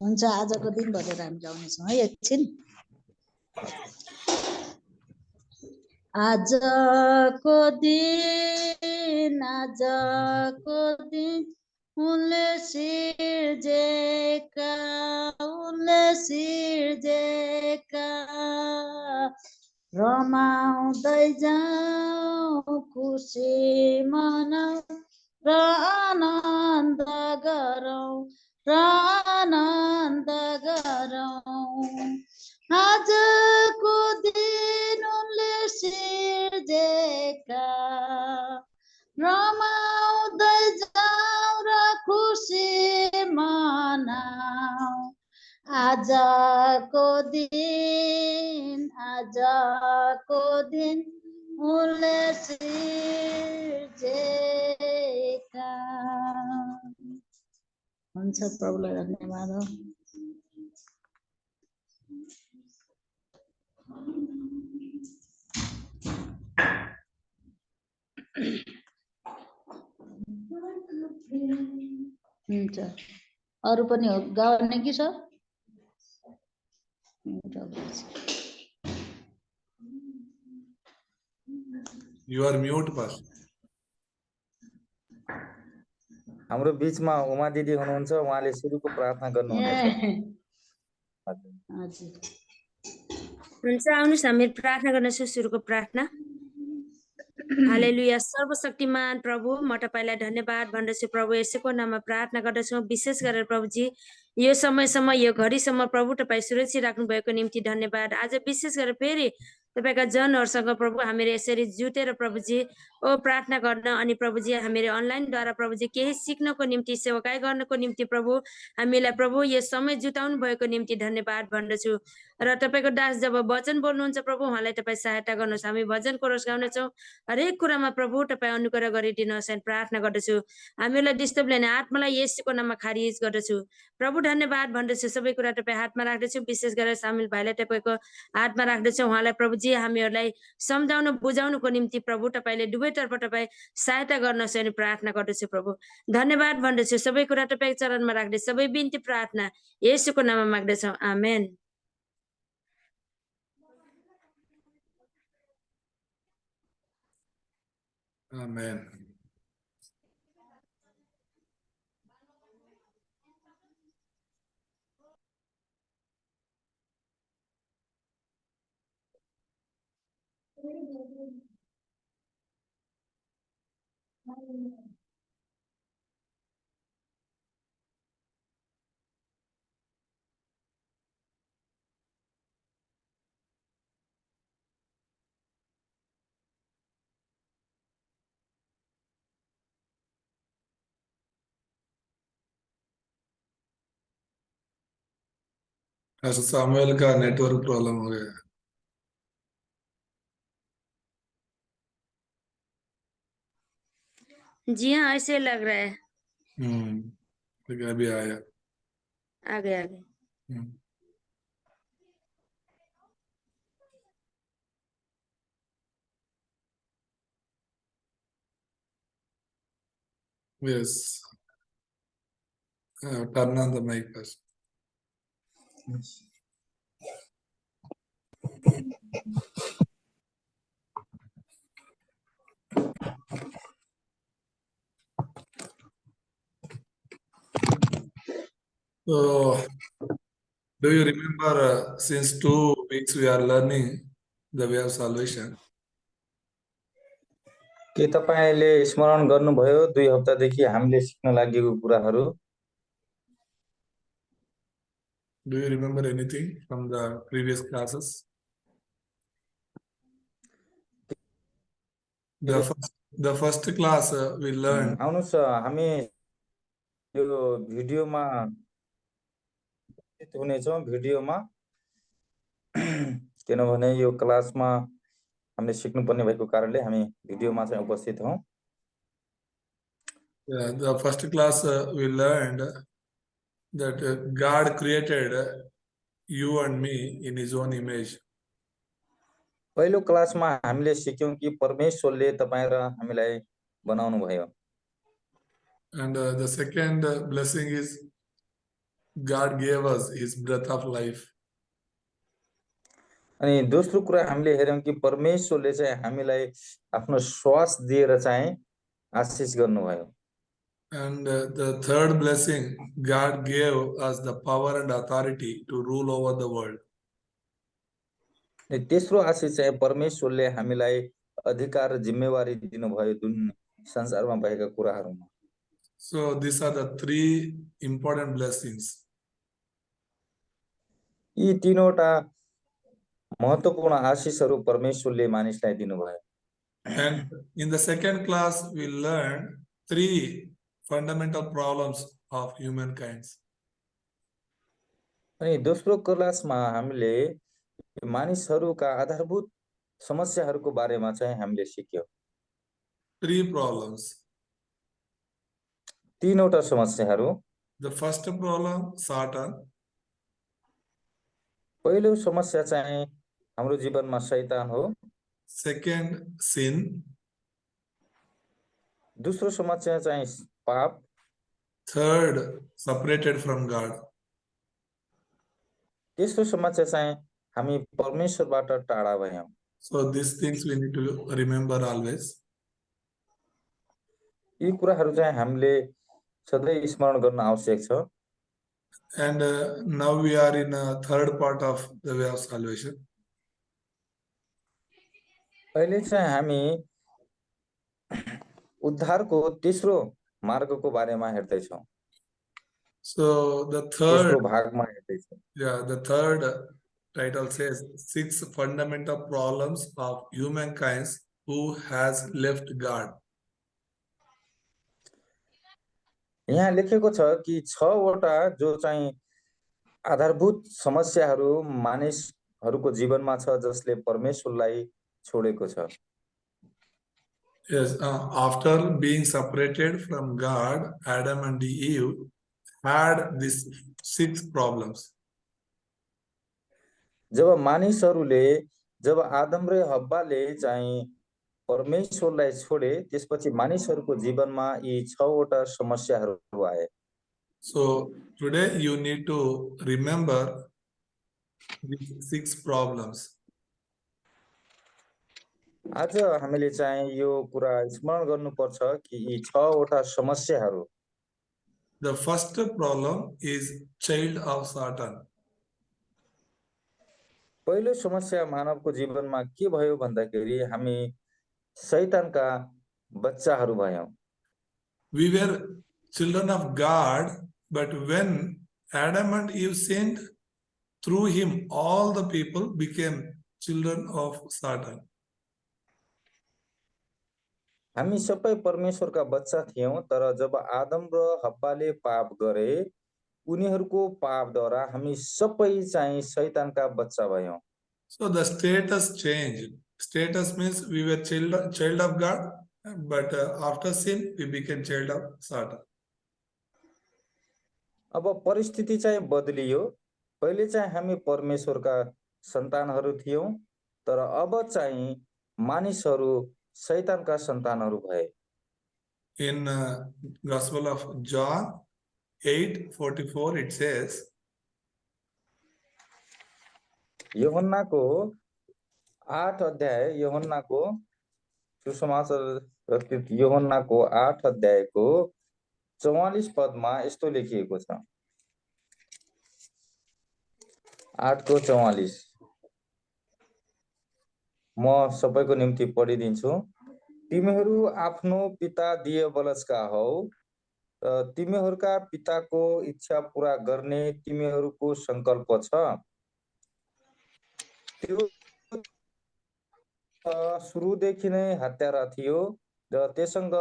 हुन्छ आजको दिन भनेर हामी गाउनेछौँ है एकछिन। आजको दिन उनले सिर्जेका रमाउँदै जाऊ खुसी मनाऊ र आनन्द गरौँ आजको दिन उनले सिर्जेका रमाउँदै जाऊ र खुसी मनाऊ आजको दिन उनले सिर्जेका। हुन्छ प्रभुलाई धन्यवाद हो। हुन्छ अरू पनि हो गाउने कि sir? You are mute, Pastor. हाम्रो बीचमा उमा दिदी हुनुहुन्छ, उहाँले सुरुको प्रार्थना गर्नुहुनेछ। हुन्छ आउनुस् हामी प्रार्थना गर्नेछौँ। सुरुको प्रार्थना। हालेलुया। सर्वशक्तिमान प्रभु म तपाईलाई धन्यवाद भन्दछु प्रभु, यसैको नाममा प्रार्थना गर्दछौँ। विशेष गरेर प्रभुजी यो समयसम्म यो घडीसम्म प्रभु तपाईँ सुरक्षित राख्नु भएको निम्ति धन्यवाद। आज विशेष गरेर फेरि तपाईका जनहरूसँग प्रभु हामीहरू यसरी जुटेर प्रभुजी प्रार्थना गर्न अनि प्रभुजी हामीहरू अनलाइनद्वारा प्रभुजी केही सिक्नको निम्ति सेवाकाई गर्नको निम्ति प्रभु हामीलाई प्रभु यो समय जुटाउनु भएको निम्ति धन्यवाद भन्दछु। र तपाईको दास जब वचन बोल्नुहुन्छ प्रभु उहाँलाई तपाईँ सहायता गर्नुहोस्। हामी भजन कोरस गाउनेछौँ, हरेक कुरामा प्रभु तपाईँ अनुग्रह गरिदिनुहोस् अनि प्रार्थना गर्दछु। हामीलाई डिस्टर्ब लिने आत्मालाई येशूको नाममा खारिज गर्दछु प्रभु। धन्यवाद भन्दछु। सबै कुरा तपाईँ हातमा राख्दछु। विशेष गरेर सामिल भाइलाई तपाईँको हातमा राख्दछु। उहाँलाई प्रभुजी हामीहरूलाई सम्झाउनु बुझाउनुको निम्ति प्रभु तपाईँले दुवैतर्फ तपाईँ सहायता गर्नुहोस् अनि प्रार्थना गर्दछु प्रभु। धन्यवाद भन्दछु। सबै कुरा तपाईँ चरणमा राख्दै सबै बिन्ती प्रार्थना येशूको नाममा माग्दछौँ, आमेन। Amen. ऐसा सामुएल का नेटवर्क प्रॉब्लम हो गया। जी हाँ ऐसे लग रहा है। तो अभी आया। आ गया। Yes. Turn on the mic first. So, do you remember since 2 weeks we are learning the way of salvation? के तपाईले स्मरण गर्नुभयो 2 हप्तादेखि हामीले सिक्न लागेको कुराहरू? Do you remember anything from the previous classes? The first class we learned. आउनुस् हामी यो भिडियोमा हुनेछौँ भिडियोमा किनभने यो क्लासमा हामीले सिक्नुपर्ने भएको कारणले हामी भिडियोमा चाहिँ उपस्थित हौं। The first class we learned that God created you and me in his own image. पहिलो क्लासमा हामीले सिक्यौं कि परमेश्वरले तपाईं र हामीलाई बनाउनु भयो। And the second blessing is God gave us His breath of life. अनि दोस्रो कुरा हामीले हेर्यौं कि परमेश्वरले चाहिँ हामीलाई आफ्नो श्वास दिएर चाहिँ आशिष गर्नुभयो। And the third blessing, God gave us the power and authority to rule over the world. अनि तेस्रो आशिष चाहिँ परमेश्वरले हामीलाई अधिकार र जिम्मेवारी दिनुभयो जुन संसारमा भएका कुराहरूमा। So these are the three important blessings. यी तीनवटा महत्त्वपूर्ण आशिषहरू परमेश्वरले मानिसलाई दिनुभयो। And in the second class, we learned three fundamental problems of humankind. अनि दोस्रो क्लासमा हामीले मानिसहरूका आधारभूत समस्याहरूको बारेमा चाहिँ हामीले सिक्यौं। Three problems. तीनवटा समस्याहरू। The first problem, Satan. पहिलो समस्या चाहिँ हाम्रो जीवनमा शैतान हो। Second, sin. दोस्रो समस्या चाहिँ पाप। Third, separated from God. तेस्रो समस्या चाहिँ हामी परमेश्वरबाट टाढा भयौं। So these things we need to remember always. यी कुराहरू चाहिँ हामीले सधैँ स्मरण गर्न आवश्यक छ। And now we are in a third part of the way of salvation. अहिले चाहिँ हामी उद्धारको तेस्रो मार्गको बारेमा हेर्दै छौं। So the तेस्रो third, भागमा हेर्दै छौं। the third title says 6 fundamental problems of humankind who has left God. यहाँ लेखेको छ कि 6 वटा जो चाहिँ आधारभूत समस्याहरू मानिसहरूको जीवनमा छ जसले परमेश्वरलाई छोडेको छ। Yes, after being separated from God, Adam and Eve had these 6 problems. जब आदम र हव्वाले चाहिँ परमेश्वरलाई छोडे त्यसपछि मानिसहरूको जीवनमा यी 6 वटा समस्याहरू आए। So today you need to remember these 6 problems. आज हामीले चाहिँ यो कुरा स्मरण गर्नुपर्छ कि यी 6 वटा समस्याहरू। The first problem is child of Satan. पहिलो समस्या मानवको जीवनमा के भयो भन्दाखेरि हामी शैतानका बच्चाहरू भयौं। We were children of God, but when Adam and Eve sinned, through him all the people became children of Satan. हामी सबै परमेश्वरका बच्चा थियौं, तर जब आदम र हव्वाले पाप गरे उनीहरूको पापद्वारा हामी सबै चाहिँ शैतानका बच्चा भयौं। So the status changed. Status means we were child of God, but after sin we became child of Satan. अब परिस्थिति चाहिँ बदलियो। पहिले चाहिँ हामी परमेश्वरका सन्तानहरू थियौं, तर अब चाहिँ मानिसहरू शैतानका सन्तानहरू भए। In Gospel of John 8:44 it says, यूहन्नाको 8 अध्याय यूहन्नाको सुसमाचार रचित यूहन्नाको 8 अध्यायको 44 पदमा यस्तो लेखिएको छ। 8 को 44 म सबैको निम्ति पढिदिन्छु। तिमीहरू आफ्नो पिता दियबलसका हौ, तिमीहरूका पिताको इच्छा पूरा गर्ने तिमीहरूको संकल्प छ। त्यो सुरुदेखि नै हत्यारा थियो र सत्यसँग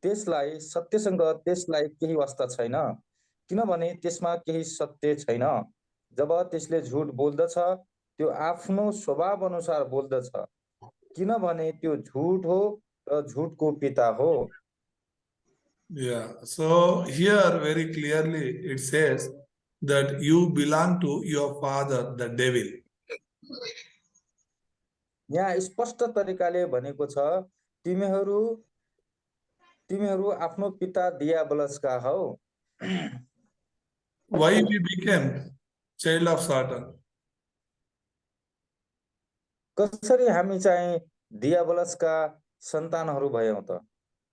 त्यसलाई केही वास्ता छैन, किनभने त्यसमा केही सत्य छैन। जब त्यसले झुट बोल्दछ त्यो आफ्नो स्वभाव अनुसार बोल्दछ, किनभने त्यो झुट हो र झुटको पिता हो। Yeah, so here very clearly it says that you belong to your father, the devil. यहाँ स्पष्ट तरिकाले भनेको छ तिमीहरू आफ्नो पिता दियाबलसका हौ। Why we became child of Satan? कसरी हामी चाहिँ दियाबलसका सन्तानहरू भयौं त?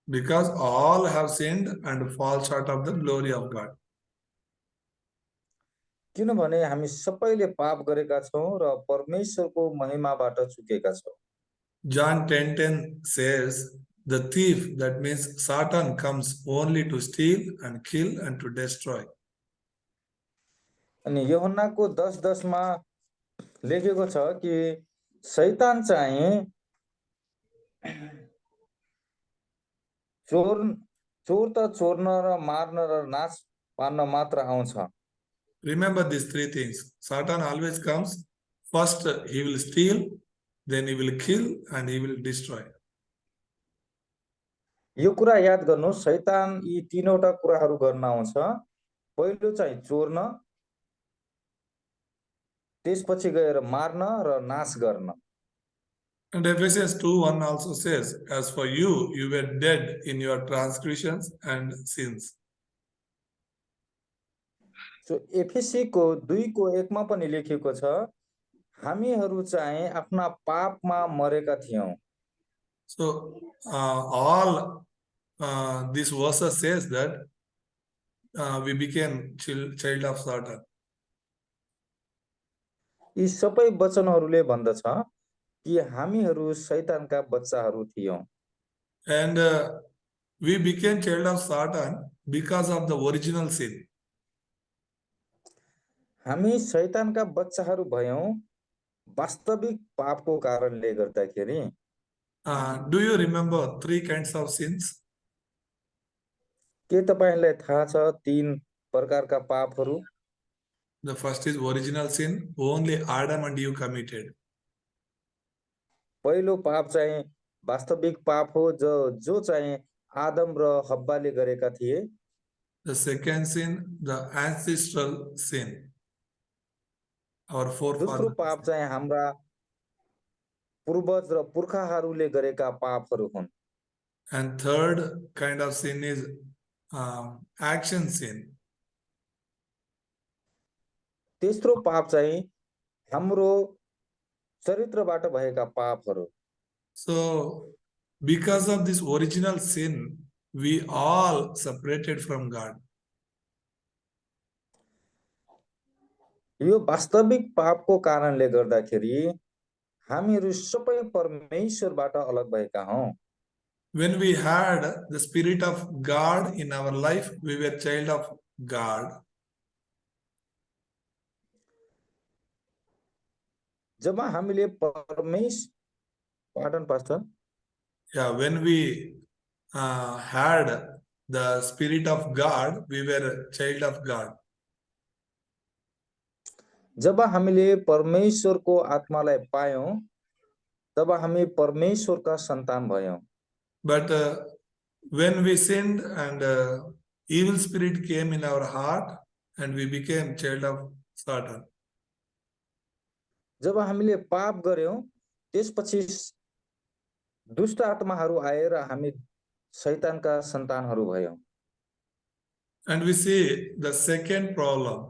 Because all have sinned and fall short of the glory of God. किनभने हामी सबैले पाप गरेका छौं र परमेश्वरको महिमाबाट चुकेका छौं। John 10:10 says, the thief, that means Satan, comes only to steal and kill and to destroy. अनि यूहन्नाको 10:10 मा लेखेको छ कि शैतान चाहिँ चोर त चोर्न र मार्न र नाश पार्न मात्र आउँछ। Remember these three things. Satan always comes. First, he will steal, then he will kill, and he will destroy. यो कुरा याद गर्नु, शैतान यी तीनवटा कुराहरू गर्न आउँछ। पहिलो चाहिँ चोर्न, त्यसपछि गएर मार्न र नाश गर्न। And Ephesians 2:1 also says, as for you, you were dead in your transgressions and sins. So एफएसीको 2:1 मा पनि लेखेको छ, हामीहरू चाहिँ आफ्ना पापमा मरेका थियौं। So all these verses says that we became child of Satan. यी सबै वचनहरूले भन्दछ कि हामीहरू शैतानका बच्चाहरू थियौं। And we became child of Satan because of the original sin. हामी शैतानका बच्चाहरू भयौं वास्तविक पापको कारणले गर्दाखेरि। Do you remember three kinds of sins? के तपाईहरुलाई थाहा छ तीन प्रकारका पापहरू? The first is original sin, only Adam and Eve committed. पहिलो पाप चाहिँ वास्तविक पाप हो जो चाहिँ आदम र हव्वाले गरेका थिए। The second sin, the ancestral sin, our forefathers. दोस्रो पाप चाहिँ हाम्रा पूर्वज र पुर्खाहरूले गरेका पापहरू हुन्। And third kind of sin is action sin. तेस्रो पाप चाहिँ हाम्रो चरित्रबाट भएका पापहरू। So because of this original sin, we all separated from God. यो वास्तविक पापको कारणले गर्दाखेरि हामीहरू सबै परमेश्वरबाट अलग भएका हौं। When we had the Spirit of God in our life, we were child of God. जब हामीले pardon pastor. Yeah, when we had the Spirit of God, we were child of God. जब हामीले परमेश्वरको आत्मालाई पायौं तब हामी परमेश्वरका सन्तान भयौं। But when we sinned and evil spirit came in our heart and we became child of Satan. जब हामीले पाप गर्यौं त्यसपछि दुष्ट आत्माहरू आएर हामी शैतानका सन्तानहरू भयौं। And we see the second problem.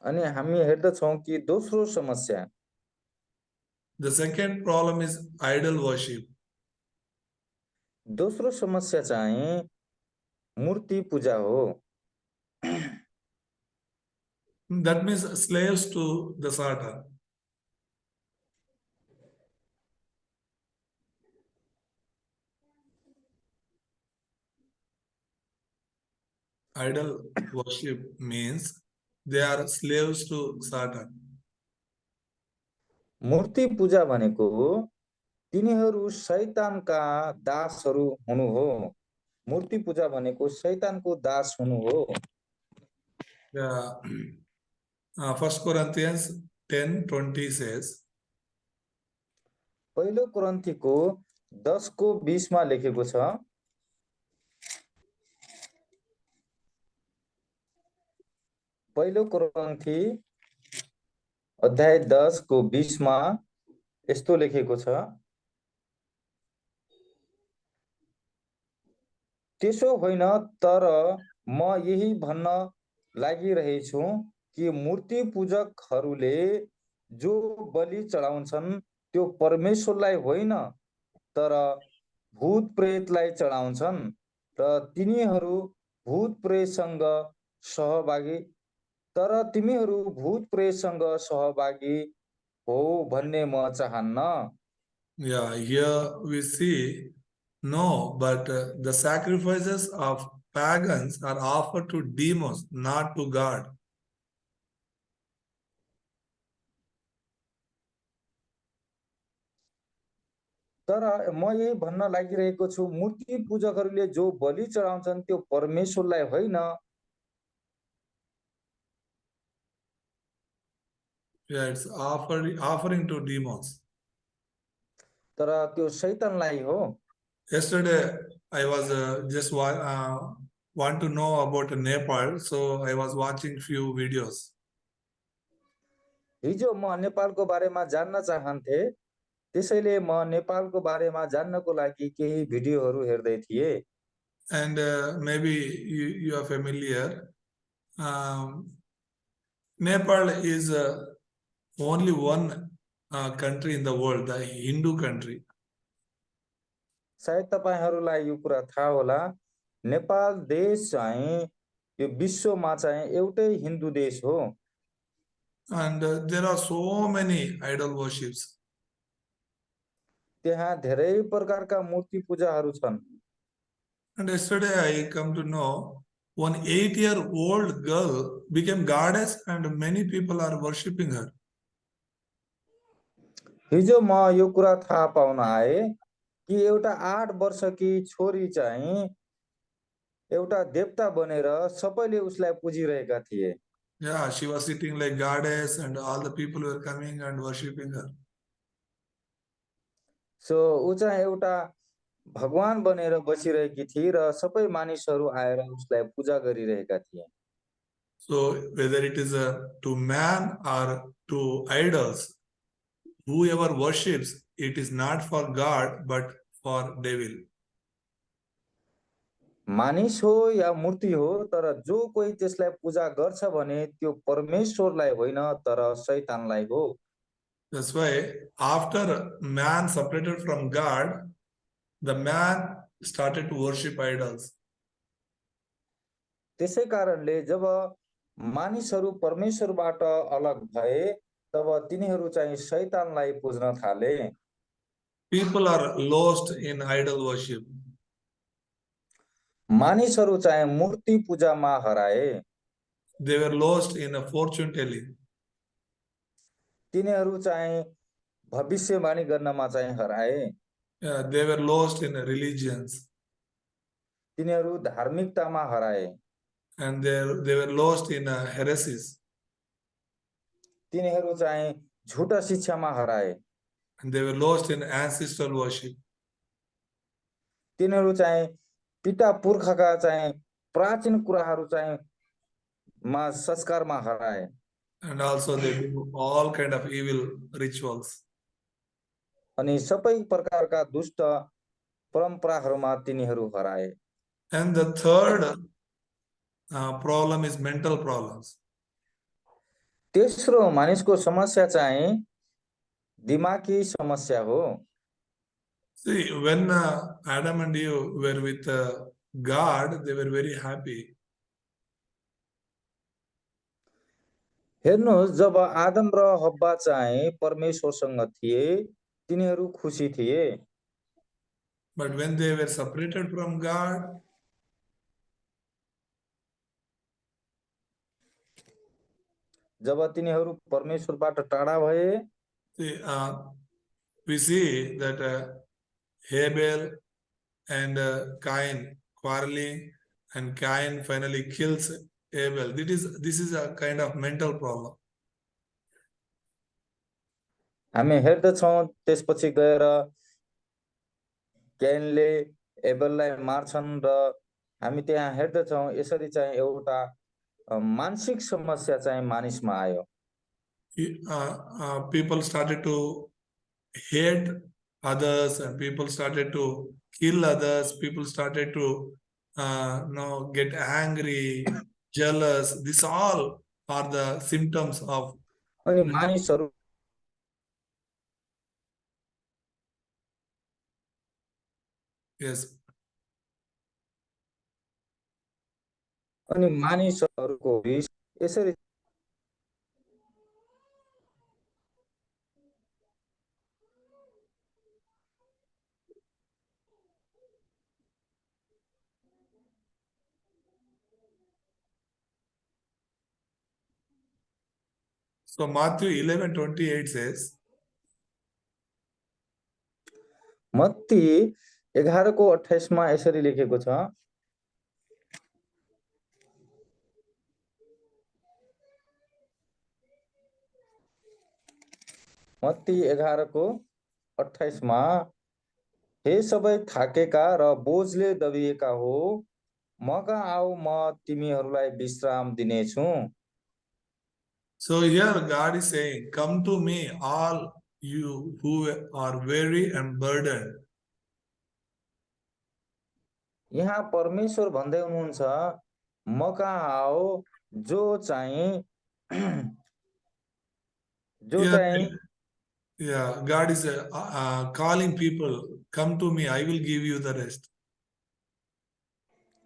अनि हामी हेर्दछौं कि दोस्रो समस्या, The second problem is idol worship. दोस्रो समस्या चाहिँ मूर्ति पूजा हो। That means slaves to the Satan. Idol worship means they are slaves to Satan. मूर्ति पूजा भनेको तिनीहरू शैतानका दासहरू हुनु हो। मूर्ति पूजा भनेको शैतानको दास हुनु हो। First Corinthians 10:20 says, पहिलो कोरिन्थीको 10:20 मा लेखेको छ, पहिलो कोरिन्थी अध्याय 10:20 मा यस्तो लेखेको छ, त्यसो होइन तर म यही भन्न लागिरहेछु कि मूर्ति पूजकहरूले जो बलि चढाउँछन् त्यो परमेश्वरलाई होइन तर भूत प्रेतलाई चढाउँछन् र तिनीहरू भूत प्रेतसँग सहभागी तर तिमीहरू भूत प्रेतसँग सहभागी हो भन्ने म चाहन्न। Yeah, here we see no, but the sacrifices of pagans are offered to demons, not to God. तर म यही भन्न लागिरहेको छु मूर्ति पूजकहरूले जो बलि चढाउँछन् त्यो परमेश्वरलाई होइन Yeah, it's offering to demons. तर त्यो शैतानलाई हो। Yesterday, I was just want to know about Nepal, so I was watching few videos. हिजो म नेपालको बारेमा जान्न चाहन्थे त्यसैले म नेपालको बारेमा जान्नको लागि केही भिडियोहरू हेर्दै थिए। And maybe you are familiar. Nepal is only one country in the world, the Hindu country. सायद तपाईहरूलाई यो कुरा थाहा होला नेपाल देश चाहिँ यो विश्वमा चाहिँ एउटै हिन्दू देश हो। And there are so many idol worships. त्यहाँ धेरै प्रकारका मूर्ति पूजाहरू छन्। And yesterday I come to know one 8-year-old girl became goddess and many people are worshipping her. हिजो म यो कुरा थाहा पाउन आए कि एउटा 8 वर्षकी छोरी चाहिँ एउटा देवता बनेर सबैले उसलाई पुजिरहेका थिए। Yeah, she was sitting like goddess and all the people were coming and worshipping her. So ऊ चाहिँ एउटा भगवान बनेर बसिरहेकी थिए र सबै मानिसहरू आएर उसलाई पूजा गरिरहेका थिए। So whether it is to man or to idols, whoever worships, it is not for God but for devil. मानिस हो या मूर्ति हो तर जो कोही त्यसलाई पूजा गर्छ भने त्यो परमेश्वरलाई होइन तर शैतानलाई हो। That's why after man separated from God, the man started to worship idols. त्यसै कारणले जब मानिसहरू परमेश्वरबाट अलग भए तब तिनीहरू चाहिँ शैतानलाई पुज्न थाले। People are lost in idol worship. मानिसहरू चाहिँ मूर्ति पूजामा हराए। They were lost in a fortune telling. तिनीहरू चाहिँ भविष्यवाणी गर्नमा चाहिँ हराए। They were lost in religions. तिनीहरू धार्मिकतामा हराए। And they were lost in heresies. तिनीहरू चाहिँ झुटा शिक्षामा हराए। And they were lost in ancestral worship. तिनीहरू चाहिँ पिता पुर्खाका चाहिँ प्राचीन कुराहरू चाहिँ मा संस्कारमा हराए। And also they do all kind of evil rituals. अनि सबै प्रकारका दुष्ट परम्पराहरूमा तिनीहरू हराए। And the third problem is mental problems. तेस्रो मानिसको समस्या चाहिँ दिमागी समस्या हो। See, when Adam and Eve were with God, they were very happy. हेर्नुहोस् जब आदम र हव्वा चाहिँ परमेश्वरसँग थिए तिनीहरू खुसी थिए। But when they were separated from God, जब तिनीहरू परमेश्वरबाट टाढा भए we see that Abel and Cain quarreling, and Cain finally kills Abel. This is a kind of mental problem. हामी हेर्दछौँ त्यसपछि गएर कैनले एबेललाई मार्छन् र हामी त्यहाँ हेर्दछौँ यसरी चाहिँ एउटा मानसिक समस्या चाहिँ मानिसमा आयो। People started to hate others and people started to kill others. People started to get angry, jealous. These all are the symptoms of अनि मानिसहरू yes. अनि मानिसहरूको रिस यसरी So Matthew 11:28 says, मत्ती 11:28 मा यसरी लेखेको छ, मत्ती 11:28 मा, हे सबै थाकेका र बोझले दबिएका हो, मकहाँ आऊ, म तिमीहरूलाई विश्राम दिनेछु। so here God is saying, come to me, all you who are weary and burdened. यहाँ परमेश्वर भन्दै हुनुहुन्छ, मकहाँ आऊ, जो चाहिँ Yeah, God is calling people, come to me, I will give you the rest.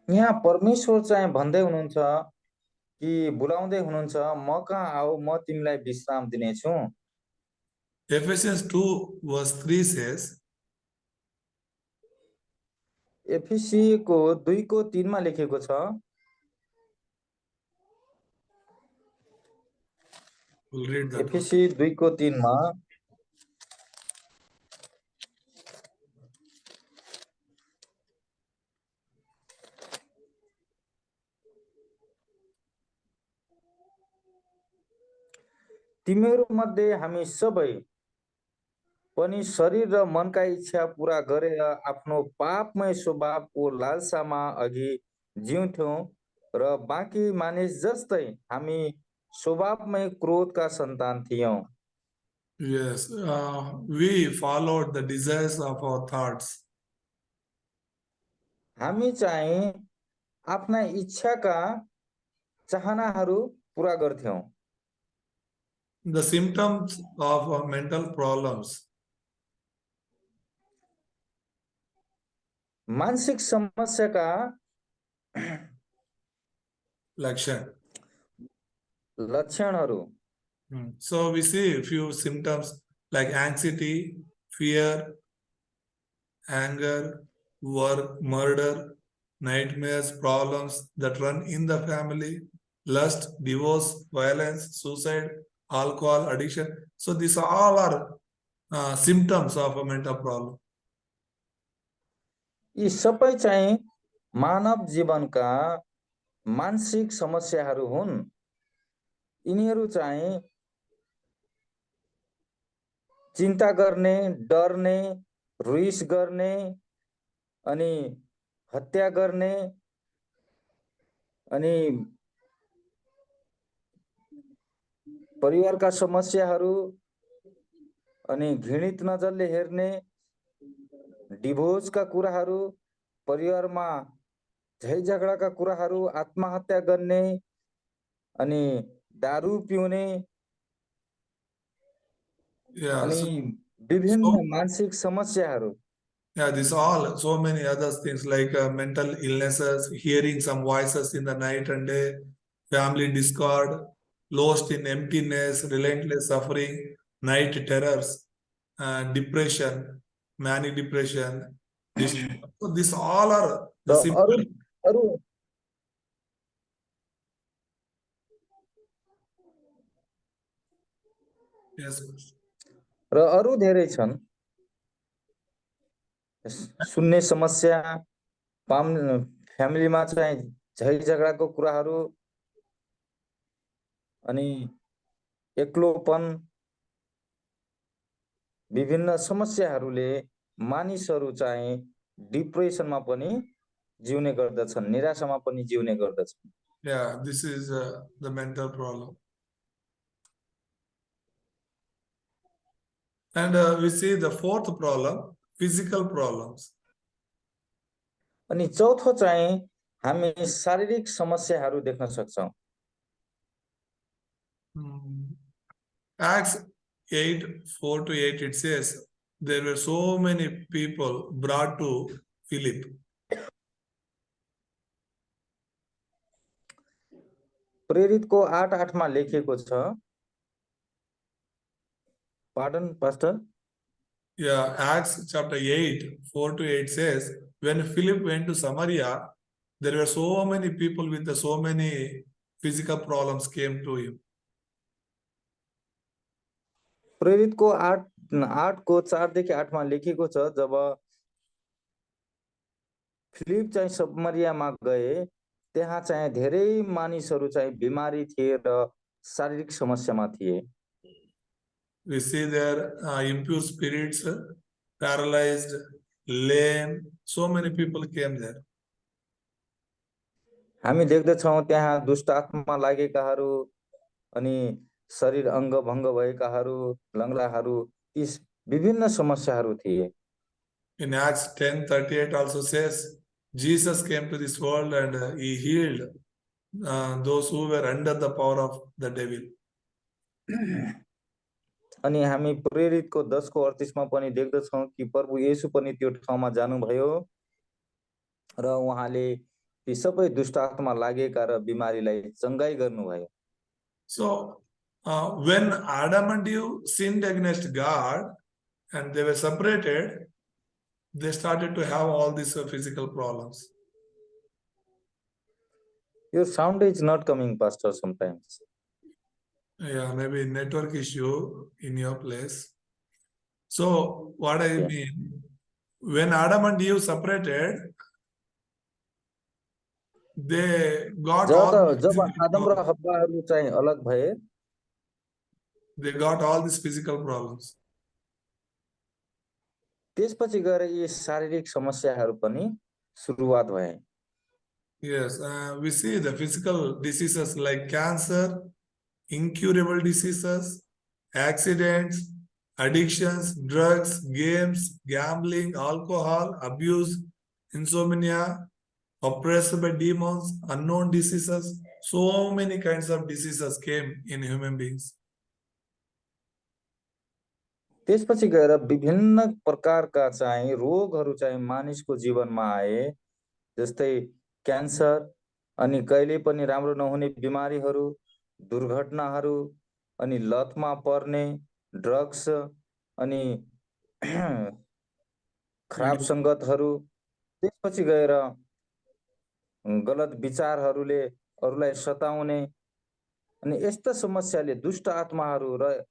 यहाँ परमेश्वर चाहिँ भन्दै हुनुहुन्छ कि बोलाउँदै हुनुहुन्छ, मकहाँ आऊ, म तिमीलाई विश्राम दिनेछु। Ephesians 2:3 says, एफिसीको 2:3 मा लेखेको छ, we'll read that one. एफिसी 2:3 मा, तिमीहरू मध्ये हामी सबै पनि शरीर र मनका इच्छा पूरा गरेर आफ्नो पापमय स्वभावको लालसामा अघि जिउँथ्यौं र बाँकी मानिस जस्तै हामी स्वभावमय क्रोधका सन्तान थियौं। Yes, we followed the desires of our thoughts. हामी चाहिँ आफ्ना इच्छाका चाहनाहरू पूरा गर्थ्यौं। The symptoms of mental problems. मानसिक समस्याका लक्षणहरू। So we see a few symptoms like anxiety, fear, anger, work, murder, nightmares, problems that run in the family, lust, divorce, violence, suicide, alcohol, addiction. So these all are symptoms of a mental problem. यी सबै चाहिँ मानव जीवनका मानसिक समस्याहरू हुन्। यिनीहरू चाहिँ चिन्ता गर्ने, डर्ने, रिस गर्ने, अनि हत्या गर्ने, अनि परिवारका समस्याहरू, अनि घृणित नजरले हेर्ने, डिभोर्सका कुराहरू, परिवारमा झै झगडाका कुराहरू, आत्महत्या गर्ने, अनि दारू पिउने, अनि विभिन्न मानसिक समस्याहरू। Yeah, this all, so many other things like mental illnesses, hearing some voices in the night and day, family discord, lost in emptiness, relentless suffering, night terrors, depression, manic depression. So these all are the symptoms. Yes. र अरू धेरै छन्। सुन्ने समस्या, फ्यामिलीमा चाहिँ झै झगडाको कुराहरू, अनि एक्लोपन, विभिन्न समस्याहरूले मानिसहरू चाहिँ डिप्रेसनमा पनि जिउने गर्दछन्, निराशामा पनि जिउने गर्दछन्। Yeah, this is the mental problem. And we see the fourth problem, physical problems. अनि चौथो चाहिँ हामी शारीरिक समस्याहरू देख्न सक्छौं। Acts 8:4-8 it says there were so many people brought to Philip. प्रेरितको 8:8 मा लेखिएको छ। Pardon, Pastor? Yeah, Acts chapter 8:4-8 says when Philip went to Samaria, there were so many people with so many physical problems came to him. प्रेरितको 8 को 4 देखि 8 मा लेखिएको छ, जब Philip चाहिँ समरियामा गए, त्यहाँ चाहिँ धेरै मानिसहरू चाहिँ बिमारी थिए र शारीरिक समस्यामा थिए। We see there impure spirits, paralyzed, lame, so many people came there. हामी देख्दछौं त्यहाँ दुष्ट आत्मा लागेकाहरू अनि शरीर अङ्ग भङ्ग भएकाहरू, लङ्गडाहरू, यी विभिन्न समस्याहरू थिए। In Acts 10:38 also says Jesus came to this world and he healed those who were under the power of the devil. अनि हामी प्रेरितको 10 को 38 मा पनि देख्दछौं कि प्रभु येशू पनि त्यो ठाउँमा जानुभयो र उहाँले ती सबै दुष्ट आत्मा लागेका र बिमारीलाई चंगाई गर्नुभयो। So when Adam and Eve sinned against God and they were separated, they started to have all these physical problems. Your sound is not coming, Pastor, sometimes. Yeah, maybe network issue in your place. So what I mean, when Adam and Eve separated, they got जब आदम र हव्वाहरू चाहिँ अलग भए, they got all these physical problems. त्यसपछि गएर यी शारीरिक समस्याहरू पनि सुरुवात भए। Yes, we see the physical diseases like cancer, incurable diseases, accidents, addictions, drugs, games, gambling, alcohol, abuse, insomnia, oppressed by demons, unknown diseases. So many kinds of diseases came in human beings. त्यसपछि गएर विभिन्न प्रकारका चाहिँ रोगहरू चाहिँ मानिसको जीवनमा आए, जस्तै क्यान्सर, अनि कहिले पनि राम्रो नहुने बिमारीहरू, दुर्घटनाहरू, अनि लतमा पर्ने, ड्रग्स, अनि खराब संगतहरू, त्यसपछि गएर गलत विचारहरूले अरूलाई सताउने, अनि यस्ता समस्याले दुष्ट आत्माहरू र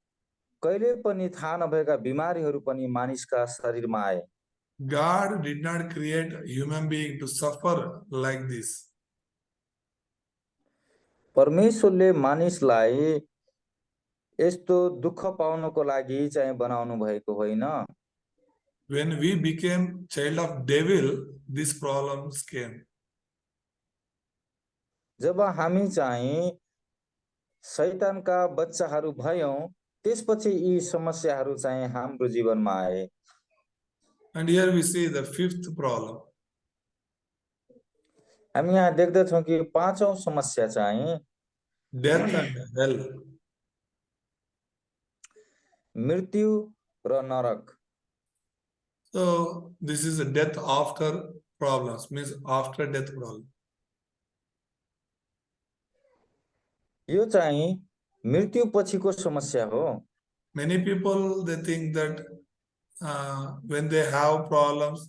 कहिले पनि थाहा नभएका बिमारीहरू पनि मानिसका शरीरमा आए। God did not create a human being to suffer like this. परमेश्वरले मानिसलाई यस्तो दुःख पाउनको लागि चाहिँ बनाउनु भएको होइन। When we became child of devil, these problems came. जब हामी चाहिँ शैतानका बच्चाहरू भयौं, त्यसपछि यी समस्याहरू चाहिँ हाम्रो जीवनमा आए। And here we see the fifth problem. हामी यहाँ देख्दछौं कि पाँचौं समस्या चाहिँ Death and hell. मृत्यु र नरक। So this is a death after problems, means after death problem. यो चाहिँ मृत्यु पछिको समस्या हो। Many people, they think that when they have problems,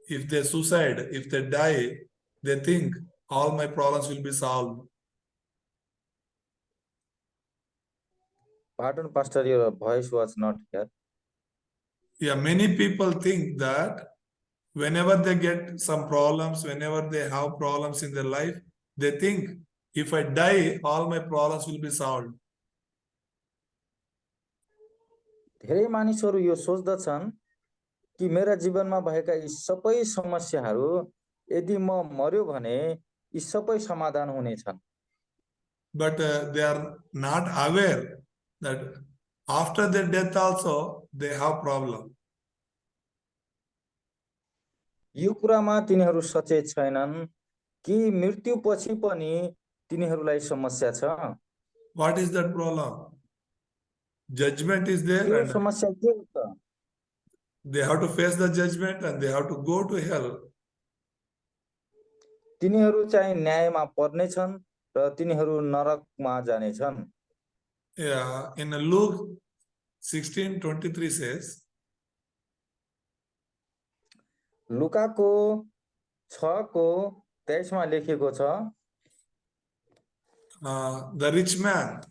if they suicide, if they die, they think all my problems will be solved. Pardon, Pastor, your voice was not here. Yeah, many people think that whenever they get some problems, whenever they have problems in their life, they think if I die, all my problems will be solved. धेरै मानिसहरू यो सोच्दछन् कि मेरा जीवनमा भएका यी सबै समस्याहरू यदि म मर्यो भने यी सबै समाधान हुनेछन्। But they are not aware that after their death also they have problem. यो कुरामा तिनीहरू सचेत छैनन् कि मृत्युपछि पनि तिनीहरूलाई समस्या छ? What is that problem? Judgment is there त्यो and समस्या के हो त? they have to face the judgment and they have to go to hell. तिनीहरू चाहिँ न्यायमा पर्नेछन् र तिनीहरू नरकमा जानेछन्। Yeah, in Luke 16:23 says, लुकाको 6:23 मा लेखेको छ, the rich man,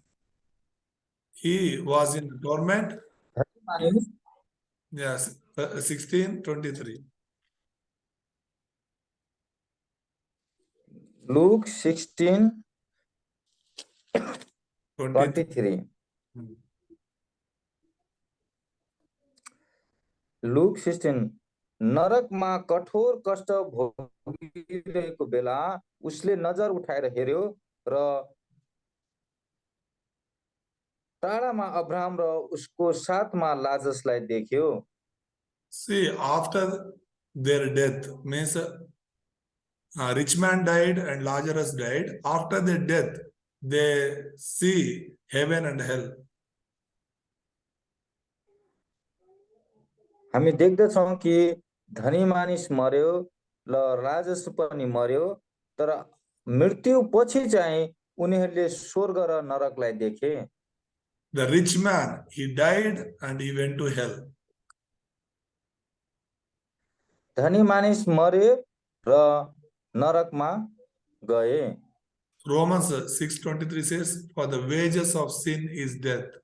he was in torment. धनी मानिस Yes, 16:23. लुक 16:23 लुक 16 नरकमा कठोर कष्ट भोगिरहेको बेला उसले नजर उठाएर हेर्यो र टाढामा अब्राहम र उसको साथमा लाजरसलाई देख्यो। See, after their death, means rich man died and Lazarus died. After their death, they see heaven and hell. हामी देख्दछौँ कि धनी मानिस मर्यो र लाजरस पनि मर्यो, तर मृत्यु पछि चाहिँ उनीहरूले स्वर्ग र नरकलाई देखे। The rich man, he died and he went to hell. धनी मानिस मरे र नरकमा गए। Romans 6:23 says, for the wages of sin is death.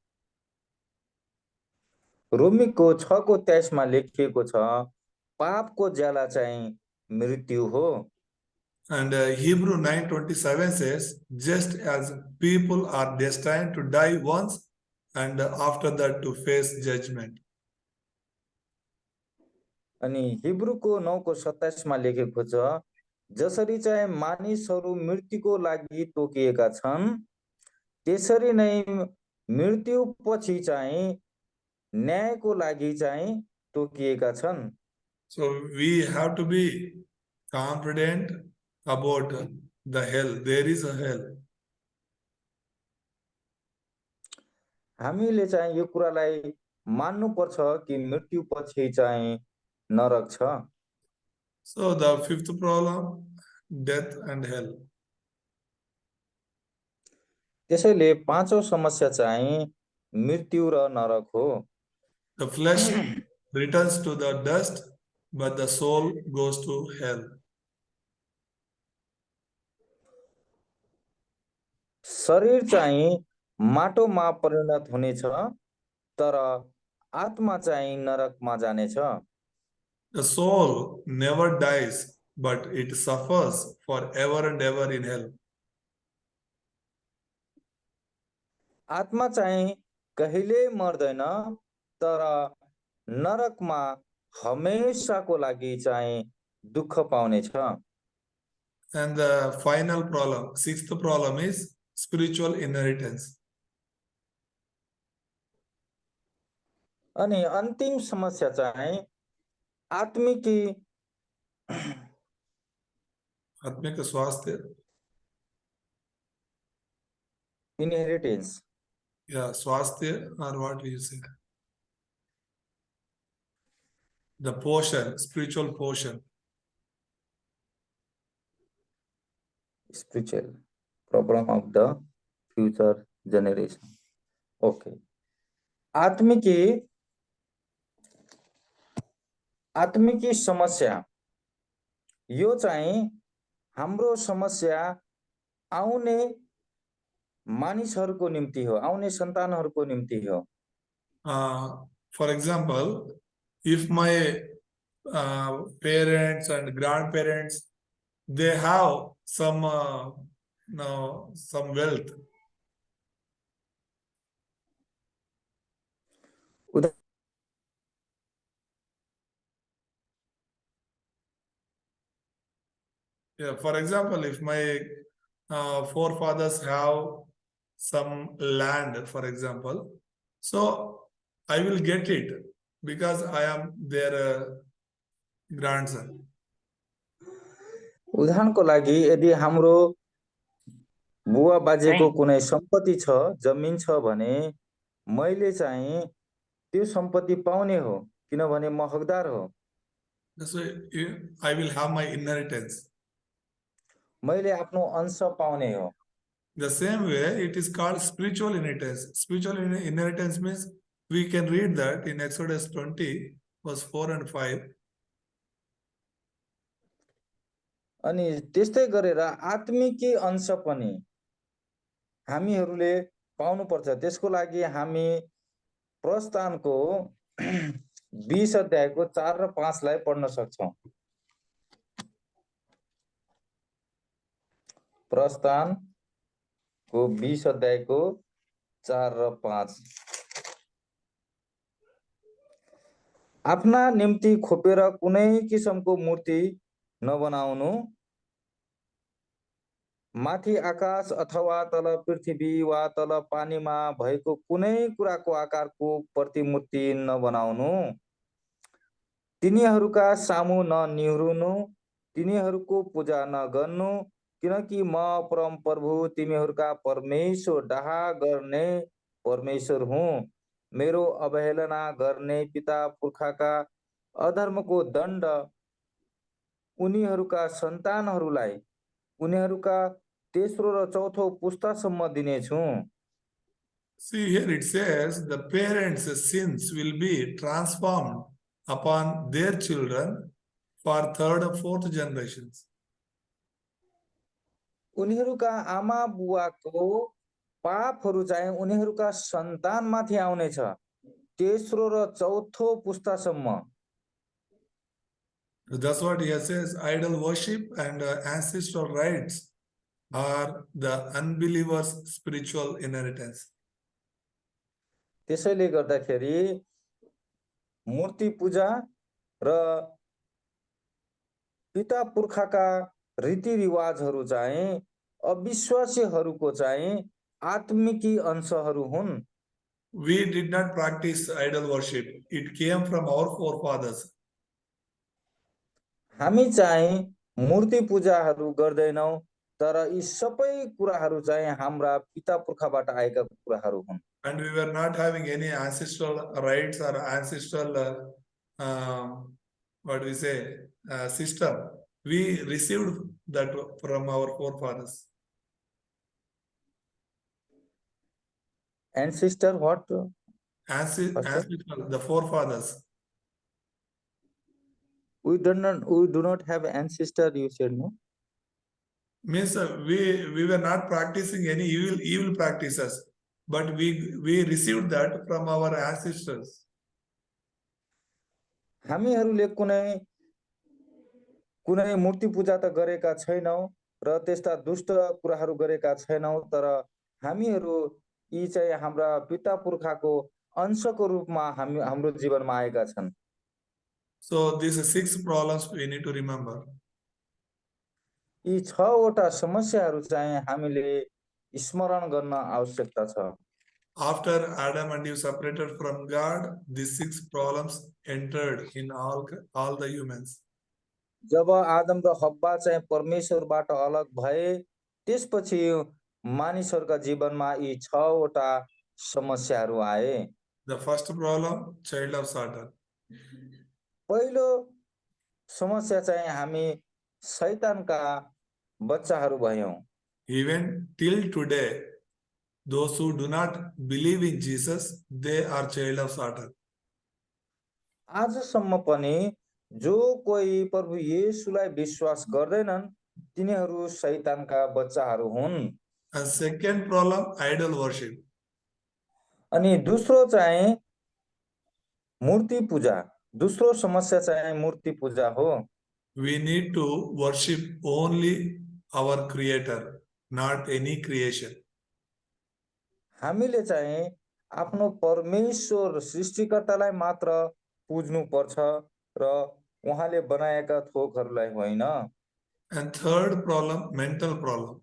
रोमीको 6:23 मा लेखिएको छ, पापको ज्याला चाहिँ मृत्यु हो। And Hebrew 9:27 says, just as people are destined to die once and after that to face judgment. अनि हिब्रूको 9:27 मा लेखेको छ, जसरी चाहिँ मानिसहरू मृत्युको लागि तोकिएका छन्, त्यसरी नै मृत्यु पछि चाहिँ न्यायको लागि चाहिँ तोकिएका छन्। So we have to be confident about the hell. There is a hell. हामीले चाहिँ यो कुरालाई मान्नुपर्छ कि मृत्यु पछि चाहिँ नरक छ। So the fifth problem, death and hell. त्यसैले पाँचौं समस्या चाहिँ मृत्यु र नरक हो। The flesh returns to the dust, but the soul goes to hell. शरीर चाहिँ माटोमा परिणत हुनेछ, तर आत्मा चाहिँ नरकमा जानेछ। The soul never dies, but it suffers forever and ever in hell. आत्मा चाहिँ कहिले मर्दैन, तर नरकमा हमेशाको लागि चाहिँ दुःख पाउनेछ। And the final problem, sixth problem is spiritual inheritance. अनि अन्तिम समस्या चाहिँ आत्मिकी आत्मिक स्वास्थ्य. Inheritance. Yeah, swasthya, or what do you say? The portion, spiritual portion. Spiritual problem of the future generation. Okay. आत्मिकी समस्या यो चाहिँ हाम्रो समस्या आउने मानिसहरूको निम्ति हो, आउने सन्तानहरूको निम्ति हो। For example, if my parents and grandparents, they have some wealth. Yeah, for example, if my forefathers have some land, for example, so I will get it because I am their grandson. उदाहरणको लागि यदि हाम्रो बुवा बाजेको कुनै सम्पत्ति छ, जमिन छ भने मैले चाहिँ त्यो सम्पत्ति पाउने हो, किनभने म हकदार हो। That's why I will have my inheritance. मैले आफ्नो अंश पाउने हो। The same way, it is called spiritual inheritance. Spiritual inheritance means we can read that in Exodus 20, verse 4 and 5. अनि त्यस्तै गरेर आत्मिकी अंश पनि हामीहरूले पाउनुपर्छ। त्यसको लागि हामी प्रस्थानको 20 अध्यायको 4 र 5 लाई पढ्न सक्छौं। प्रस्थानको 20 अध्यायको 4 र 5। आफ्ना निम्ति खोपेर कुनै किसिमको मूर्ति नबनाउनु, माथि आकाश अथवा तल पृथ्वी वा तल पानीमा भएको कुनै कुराको आकारको प्रतिमूर्ति नबनाउनु, तिनीहरूका सामु ननिहुरुनु, तिनीहरूको पूजा नगर्नु, किनकि म परम प्रभु तिमीहरूका परमेश्वर डाहा गर्ने परमेश्वर हुँ। मेरो अवहेलना गर्ने पिता पुर्खाका अधर्मको दण्ड उनीहरूका सन्तानहरूलाई उनीहरूका तेस्रो र चौथो पुस्तासम्म दिनेछु। See here it says the parents' sins will be transformed upon their children for third or fourth generations. उनीहरूका आमा बुवाको पापहरू चाहिँ उनीहरूका सन्तानमाथि आउनेछ, तेस्रो र चौथो पुस्तासम्म। That's what he says. Idol worship and ancestral rites are the unbelievers' spiritual inheritance. त्यसैले गर्दाखेरि मूर्ति पूजा र पिता पुर्खाका रीतिरिवाजहरू चाहिँ अविश्वासीहरूको चाहिँ आत्मिकी अंशहरू हुन्। We did not practice idol worship. It came from our forefathers. हामी चाहिँ मूर्ति पूजाहरू गर्दैनौं, तर यी सबै कुराहरू चाहिँ हाम्रा पिता पुर्खाबाट आएका कुराहरू हुन्। And we were not having any ancestral rites or ancestral what do we say system. We received that from our forefathers. Ancestor what? Ancestral, the forefathers. We do not have ancestor, you said, no? Means we were not practicing any evil practices, but we received that from our ancestors. हामीहरूले कुनै मूर्ति पूजा त गरेका छैनौं र त्यस्ता दुष्ट कुराहरू गरेका छैनौं, तर हामीहरू यी चाहिँ हाम्रा पिता पुर्खाको अंशको रूपमा हाम्रो जीवनमा आएका छन्। So these 6 problems we need to remember. यी 6 वटा समस्याहरू चाहिँ हामीले स्मरण गर्न आवश्यकता छ। After Adam and Eve separated from God, these 6 problems entered in all the humans. जब आदम र हव्वा चाहिँ परमेश्वरबाट अलग भए, त्यसपछि मानिसहरूका जीवनमा यी 6 वटा समस्याहरू आए। The first problem, child of Satan. पहिलो समस्या चाहिँ हामी शैतानका बच्चाहरू भयौं। Even till today, those who do not believe in Jesus, they are child of Satan. आजसम्म पनि जो कोही प्रभु येशूलाई विश्वास गर्दैनन्, तिनीहरू शैतानका बच्चाहरू हुन्। And second problem, idol worship. अनि दोस्रो चाहिँ मूर्ति पूजा। दोस्रो समस्या चाहिँ मूर्ति पूजा हो। We need to worship only our Creator, not any creation. हामीले चाहिँ आफ्नो परमेश्वर सृष्टिकर्तालाई मात्र पूज्नु पर्छ र उहाँले बनाएका थोकहरूलाई होइन। And third problem, mental problem.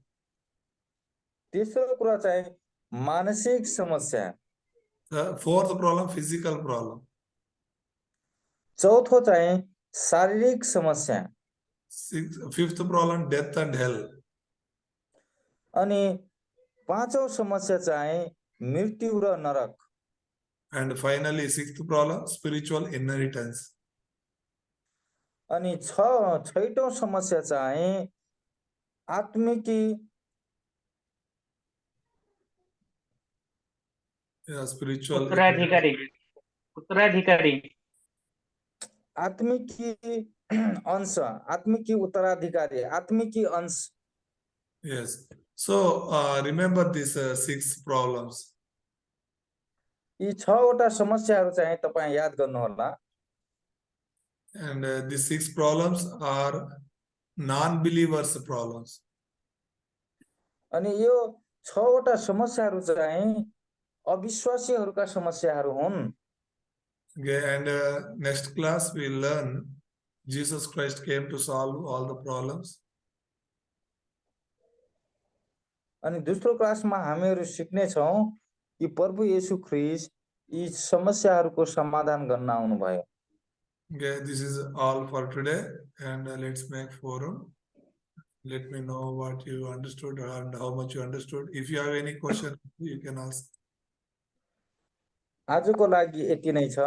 तेस्रो कुरा चाहिँ मानसिक समस्या। The fourth problem, physical problem. चौथो चाहिँ शारीरिक समस्या। Fifth problem, death and hell. अनि पाँचौं समस्या चाहिँ मृत्यु र नरक। And finally, sixth problem, spiritual inheritance. अनि छैटौं समस्या चाहिँ आत्मिकी Spiritual उत्तराधिकारी आत्मिकी अंश, आत्मिकी उत्तराधिकारी, आत्मिकी अंश। Yes. So remember these six problems. यी छवटा समस्याहरू चाहिँ तपाईँ याद गर्नुहोला। And these six problems are non-believers problems. अनि यो छवटा समस्याहरू चाहिँ अविश्वासीहरूका समस्याहरू हुन्। Okay, and next class we learn Jesus Christ came to solve all the problems. अनि दोस्रो क्लासमा हामीहरू सिक्ने छौं कि प्रभु येशू ख्रीष्ट यी समस्याहरूको समाधान गर्न आउनुभयो। Okay, this is all for today, and let's make forum. Let me know what you understood and how much you understood. If you have any question, you can ask. आजको लागि यति नै छ।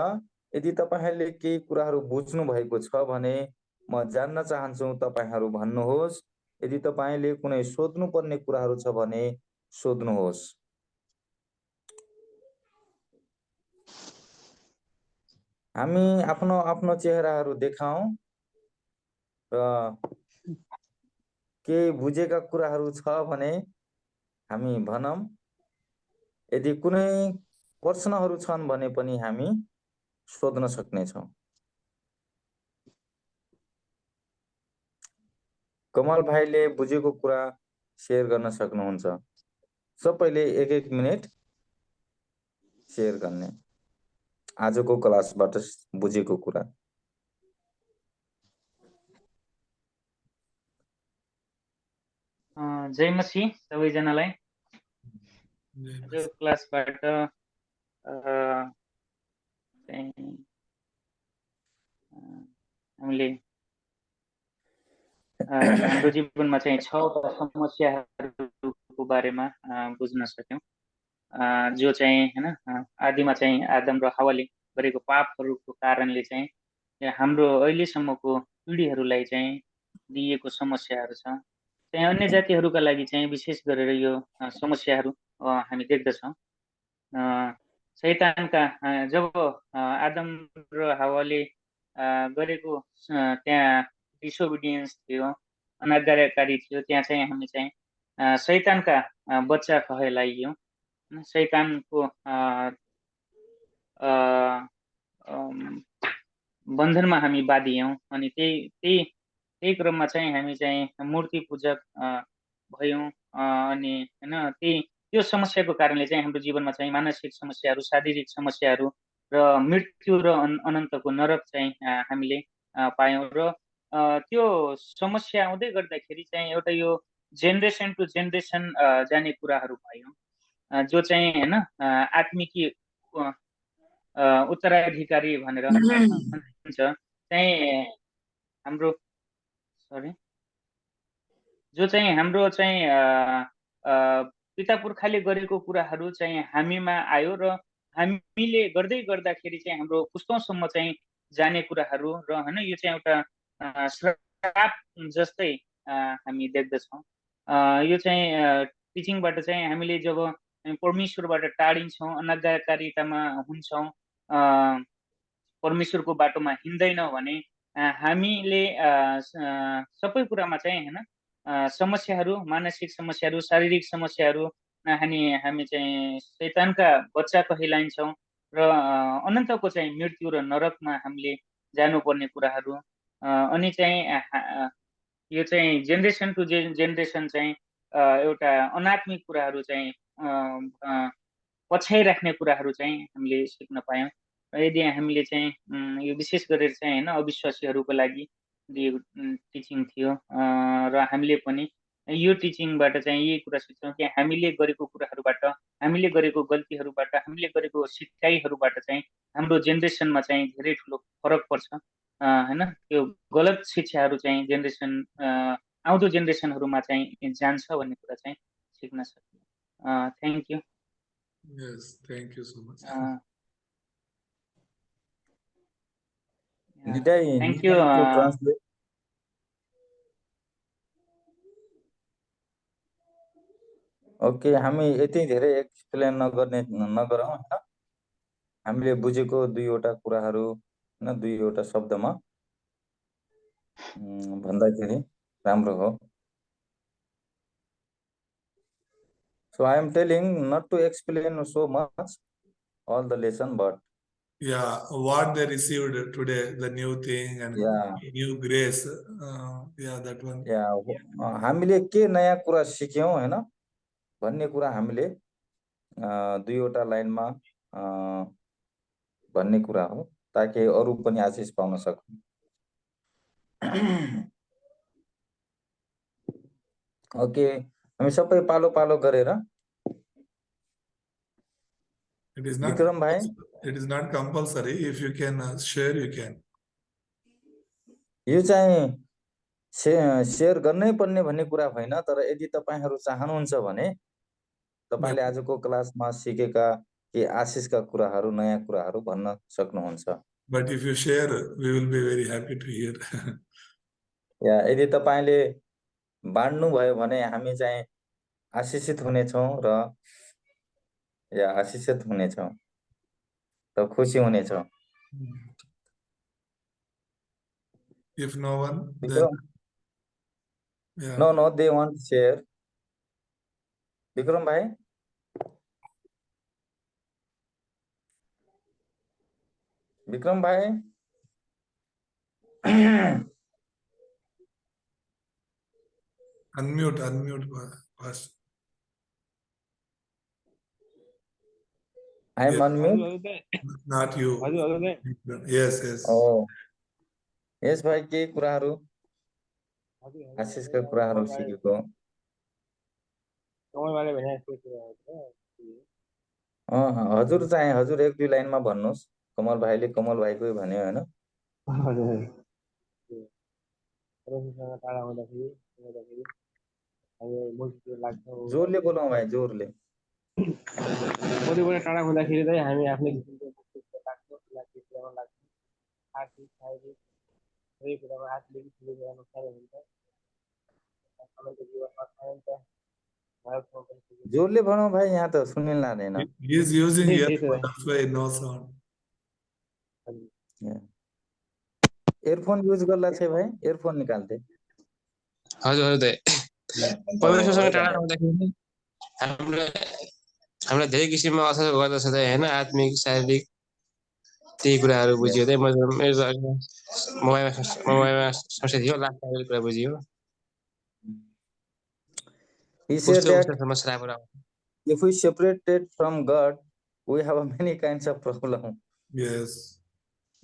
यदि तपाईहरुले केही कुराहरू बुझ्नु भएको छ भने म जान्न चाहन्छु, तपाईहरु भन्नुहोस्। यदि तपाईले कुनै सोध्नु पर्ने कुराहरू छ भने सोध्नुहोस्। हामी आफ्नो आफ्नो चेहराहरू देखाऊ र केही बुझेका कुराहरू छ भने हामी भनौं। यदि कुनै प्रश्नहरू छन् भने पनि हामी सोध्न सक्ने छौं। कमल भाइले बुझेको कुरा शेयर गर्न सक्नुहुन्छ। सबैले एक मिनेट शेयर गर्ने आजको क्लासबाट बुझेको कुरा। जय मसीह सबैजनालाई। यो क्लासबाट हामीले हाम्रो जीवनमा चाहिँ छवटा समस्याहरूको बारेमा बुझ्न सक्यौं, जो चाहिँ हैन आदिमा चाहिँ आदम र हव्वाले गरेको पापहरूको कारणले चाहिँ हाम्रो अहिलेसम्मको पीढीहरूलाई चाहिँ दिएको समस्याहरू छ। चाहिँ अन्य जातिहरूका लागि चाहिँ विशेष गरेर यो समस्याहरू हामी देख्दछौं। शैतानका जब आदम र हव्वाले गरेको त्यहाँ डिसोबिडियन्स थियो, अनाज्ञाकारी थियो, त्यहाँ चाहिँ हामी चाहिँ शैतानका बच्चा कहलाइयौं। शैतानको बन्धनमा हामी बाँधियौं। अनि त्यही क्रममा चाहिँ हामी चाहिँ मूर्ति पूजक भयौं। अनि हैन त्यो समस्याको कारणले चाहिँ हाम्रो जीवनमा चाहिँ मानसिक समस्याहरू, शारीरिक समस्याहरू र मृत्यु र अनन्तको नरक चाहिँ हामीले पायौं। र त्यो समस्या आउँदै गर्दाखेरि चाहिँ एउटा यो जेनेरेसन टु जेनेरेसन जाने कुराहरू भयो, जो चाहिँ हैन आत्मिकी उत्तराधिकारी भनेर भन्छ। चाहिँ हाम्रो जो चाहिँ हाम्रो चाहिँ पिता पुर्खाले गरेको कुराहरू चाहिँ हामीमा आयो र हामीले गर्दै गर्दाखेरि चाहिँ हाम्रो पुस्तौंसम्म चाहिँ जाने कुराहरू र हैन यो चाहिँ एउटा श्राप जस्तै हामी देख्दछौं। यो चाहिँ टिचिङबाट चाहिँ हामीले जब परमेश्वरबाट टाढिन्छौं, अनाज्ञाकारितामा हुन्छौं, परमेश्वरको बाटोमा हिँड्दैनौं भने हामीले सबै कुरामा चाहिँ हैन समस्याहरू, मानसिक समस्याहरू, शारीरिक समस्याहरू, हामी चाहिँ शैतानका बच्चा कहलाइन्छौं र अनन्तको चाहिँ मृत्यु र नरकमा हामीले जानुपर्ने कुराहरू। अनि चाहिँ यो चाहिँ जेनेरेसन टु जेनेरेसन चाहिँ एउटा अनात्मिक कुराहरू चाहिँ पछ्याइराख्ने कुराहरू चाहिँ हामीले सिक्न पायौं। यदि हामीले चाहिँ यो विशेष गरेर चाहिँ हैन अविश्वासीहरूको लागि दिएको टिचिङ थियो र हामीले पनि यो टिचिङबाट चाहिँ यही कुरा सिक्छौं कि हामीले गरेको कुराहरूबाट, हामीले गरेको गल्तीहरूबाट, हामीले गरेको सिकाइहरूबाट चाहिँ हाम्रो जेनेरेसनमा चाहिँ धेरै ठुलो फरक पर्छ। हैन त्यो गलत शिक्षाहरू चाहिँ आउँदो जेनेरेसनहरूमा चाहिँ जान्छ भन्ने कुरा चाहिँ सिक्न सकियो। Thank you. Yes, thank you so much. Did I Thank need you. to translate? Okay, हामी यति धेरै एक्सप्लेन नगरौँ हैन। हामीले बुझेको दुईवटा कुराहरू हैन, दुईवटा शब्दमा भन्दाखेरि राम्रो हो। So I am telling not to explain so much all the lesson, but Yeah, what they received today, the new thing and new grace. Yeah, that one. हामीले के नयाँ कुरा सिक्यौं हैन भन्ने कुरा हामीले दुईवटा लाइनमा भन्ने कुरा हो, ताकि अरू पनि आशिष पाउन सकौं। ओके, हामी सबै पालो पालो गरेर It is not. विक्रम भाइ, It is not compulsory. If you can share, you can. यो चाहिँ शेयर गर्नै पर्ने भन्ने कुरा होइन, तर यदि तपाईहरु चाहनुहुन्छ भने तपाईले आजको क्लासमा सिकेका के आशिषका कुराहरू, नयाँ कुराहरू भन्न सक्नुहुन्छ। But if you share, we will be very happy to hear. या यदि तपाईले बाँड्नु भयो भने हामी चाहिँ आशिषित हुनेछौं र या आशिषित हुनेछौं र खुसी हुनेछौं। If no one, then yeah. No, they want to share. Vikram भाइ, विक्रम भाइ, unmute first. I am unmute. Not you. Yes. Oh. Yes भाइ, के कुराहरू आशिषका कुराहरू सिकेको? हजुर चाहिँ हजुर एक दुई लाइनमा भन्नुस्। कमल भाइले कमल भाइकै भन्यो हैन? जोरले बोलाउँ भाइ, जोरले। कतिपय टाढा हुँदाखेरि चाहिँ हामी आफ्नै किसिमको लाग्छ आर्थिक शारीरिक सबै कुरामा आफूले ठुलो कुरा नोक्सान हुन्छ। जोरले भनौँ भाइ, यहाँ त सुनिन लाग्दैन। He is using earphone, that's why no sound. Earphone use गर्ला छ भाइ, एयरफोन निकाल्थे। हजुर हजुर दाइ, परमेश्वरसँग टाढा हुँदाखेरि हामीलाई धेरै किसिममा असर गर्दछ दाइ हैन, आत्मिक शारीरिक त्यही कुराहरू बुझियो दाइ। मेरो मोबाइलमा समस्या थियो, लास्ट कुरा बुझियो। He said that if we separated from God, we have many kinds of problem. Yes.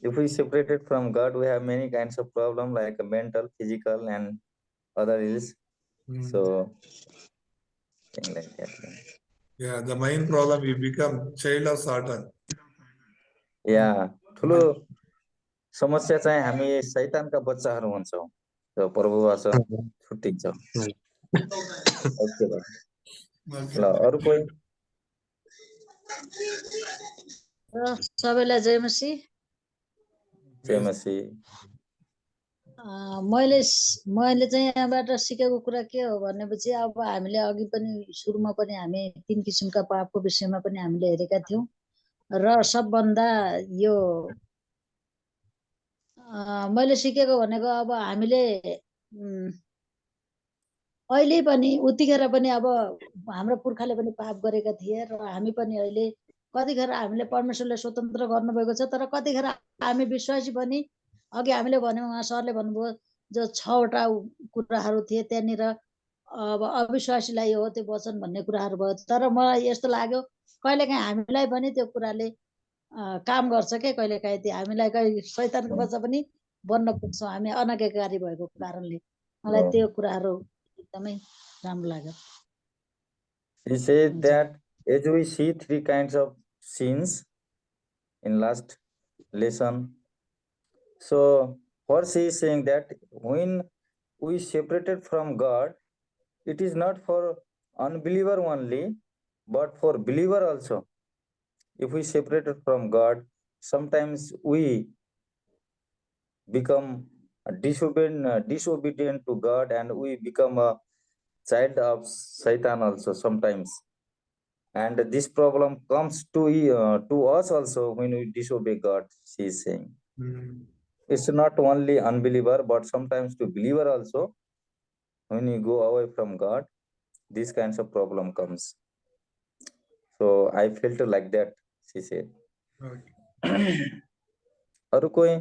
If we separated from God, we have many kinds of problem like mental, physical, and other ills. So, thing like that. Yeah, the main problem, we become child of Satan. Yeah, ठुलो समस्या चाहिँ हामी शैतानका बच्चाहरू हुन्छौँ र प्रभुबाट छुट्टिन्छौँ। Okay भाइ, ल अरु कोही? सबैलाई जय मसीह। जय मसीह। मैले चाहिँ यहाँबाट सिकेको कुरा के हो भनेपछि, अब हामीले अघि पनि सुरुमा पनि हामी 3 किसिमका पापको विषयमा पनि हामीले हेरेका थियौं र सबभन्दा यो मैले सिकेको भनेको, अब हामीले अहिले पनि उतिखेर पनि अब हाम्रो पुर्खाले पनि पाप गरेका थिए र हामी पनि अहिले कतिखेर हामीले परमेश्वरले स्वतन्त्र गर्नुभएको छ, तर कतिखेर हामी विश्वासी पनि अघि हामीले भन्यौं, उहाँ सरले भन्नुभयो जो 6 वटा कुराहरू थिए त्यहाँनिर अब अविश्वासीलाई हो त्यो वचन भन्ने कुराहरू भयो। तर मलाई यस्तो लाग्यो कहिलेकाहीँ हामीलाई पनि त्यो कुराले काम गर्छ के, कहिलेकाहीँ त्यो हामीलाई कहिले शैतानको बच्चा पनि बन्न पुग्छौँ हामी अनाज्ञाकारी भएको कारणले। मलाई त्यो कुराहरू एकदमै राम्रो लाग्यो। He said that as we see 3 kinds of sins in last lesson, So what she is saying that when we separated from God, it is not for unbeliever only, but for believer also. If we separated from God, sometimes we become disobedient to God, and we become a child of Satan also sometimes. And this problem comes to us also when we disobey God. She is saying it's not only unbeliever, but sometimes to believer also. When you go away from God, these kinds of problem comes. So I felt like that. She said. अरू कोही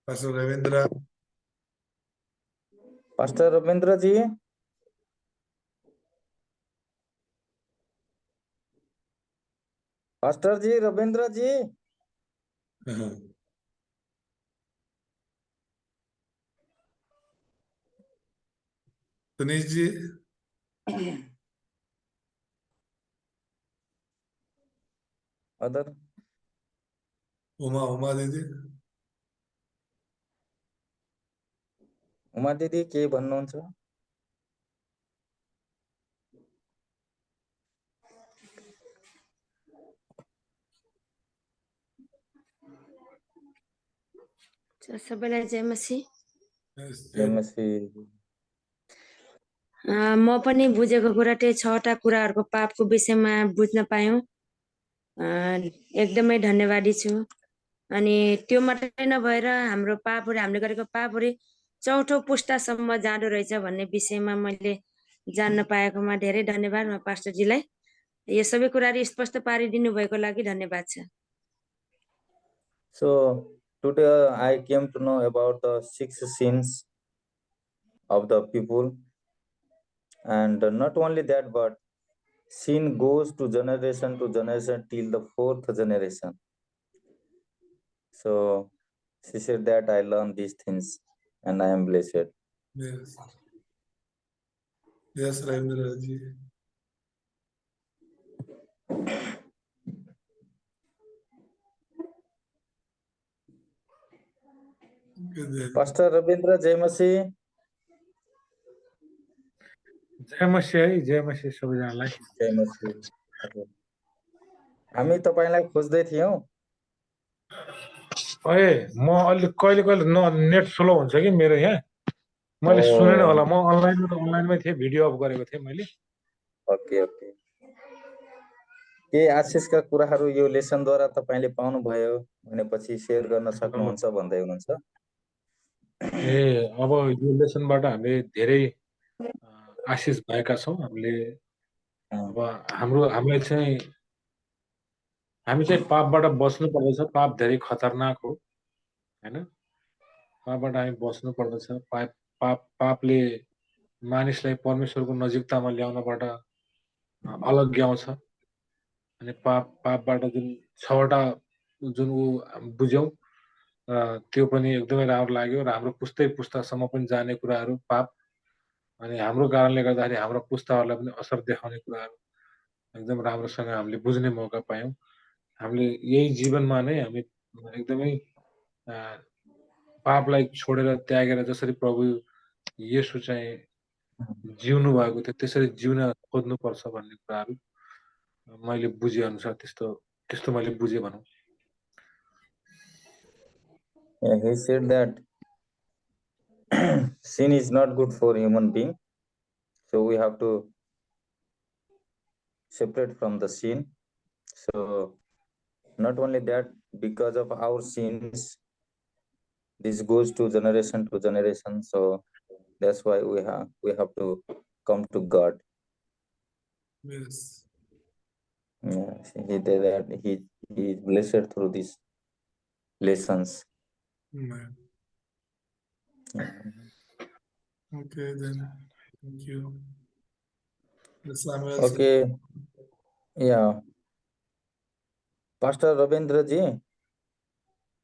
Pastor Ravindra. Pastor Rabindra जी pastor जी रविन्द्र जी Dinesh ji. Other Uma दीदी. उमा दिदी के भन्नुहुन्छ सबैलाई जय मसी। जयमसी म पनि बुझेको कुरा त्यही 6वटा कुराहरूको पापको विषयमा बुझ्न पायौँ। एकदमै धन्यवादी छु। अनि त्यो मात्रै नभएर हाम्रो पापहरू हामीले गरेको पापहरू 4औं पुस्तासम्म जाँदो रहेछ भन्ने विषयमा मैले जान्न पाएकोमा धेरै धन्यवाद म पास्टरजीलाई। यो सबै कुराहरू स्पष्ट पारिदिनु भएको लागि धन्यवाद छ। So today I came to know about the 6 sins of the people, and not only that, but sin goes to generation till the 4th generation. So she said that I learned these things and I am blessed. Yes. Yes, Ravindra ji. Pastor Rabindra Jayamasi. जयमसी है, जयमसी सबैजनालाई। जयमसी। हामी तपाईलाई खोज्दै थियौं। ए म अलि कहिले कहिले नेट स्लो हुन्छ कि मेरो यहाँ, मैले सुनेन होला। म अनलाइनमै थिएँ, भिडियो अफ गरेको थिएँ मैले। Okay okay. के आशिषका कुराहरू यो लेसनद्वारा तपाईले पाउनुभयो भनेपछि शेयर गर्न सक्नुहुन्छ भन्दै हुनुहुन्छ। ए अब यो लेसनबाट हामीले धेरै आशिष भएका छौं। हामीले अब हामीलाई चाहिँ हामी चाहिँ पापबाट बच्नु पर्दछ। पाप धेरै खतरनाक हो हैन। पापबाट हामी बच्नु पर्दछ। पापले मानिसलाई परमेश्वरको नजिकतामा ल्याउनबाट अलग्याउँछ। अनि पापबाट जुन 6वटा जुन बुझ्यौं त्यो पनि एकदमै राम्रो लाग्यो र हाम्रो पुस्तासम्म पनि जाने कुराहरू पाप, अनि हाम्रो कारणले गर्दाखेरि हाम्रो पुस्ताहरूलाई पनि असर देखाउने कुराहरू एकदम राम्रोसँग हामीले बुझ्ने मौका पायौं। हामीले यही जीवनमा नै हामी एकदमै पापलाई छोडेर त्यागेर जसरी प्रभु येशू चाहिँ जिउनु भएको थियो त्यसरी जिउन खोज्नु पर्छ भन्ने कुराहरू मैले बुझे अनुसार त्यस्तो मैले बुझे भनौं। He said that sin is not good for human being, so we have to separate from the sin. So not only that, because of our sins, this goes to generation. So that's why we have to come to God. Yes. Yeah, he did that. He is blessed through these lessons. Amen. Okay, then. Thank you. Okay. Yeah. Pastor Ravindra ji,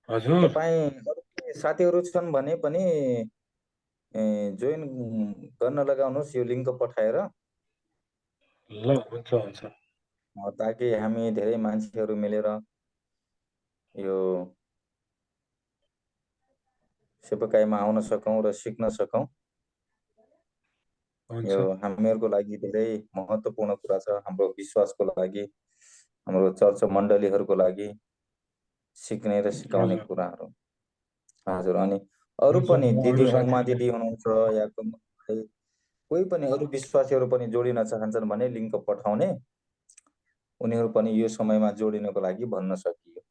हजुर तपाई साथीहरु छन् भने पनि join गर्न लगाउनुस् यो link पठाएर। ल हुन्छ ताकि हामी धेरै मान्छेहरू मिलेर यो सेवाकाईमा आउन सकौँ र सिक्न सकौँ। हुन्छ यो हामीहरूको लागि धेरै महत्त्वपूर्ण कुरा छ, हाम्रो विश्वासको लागि, हाम्रो चर्च मण्डलीहरूको लागि सिक्ने र सिकाउने हजुर कुराहरू। हजुर, अनि अरू हुन्छ, पनि म दिदी अरू उमा साथीहरूलाई दिदी हुनुहुन्छ या कोही पनि अरू विश्वासीहरू पनि जोडिन चाहन्छन् भने लिङ्क पठाउने, उनीहरू पनि यो समयमा जोडिनको लागि भन्न सकियो।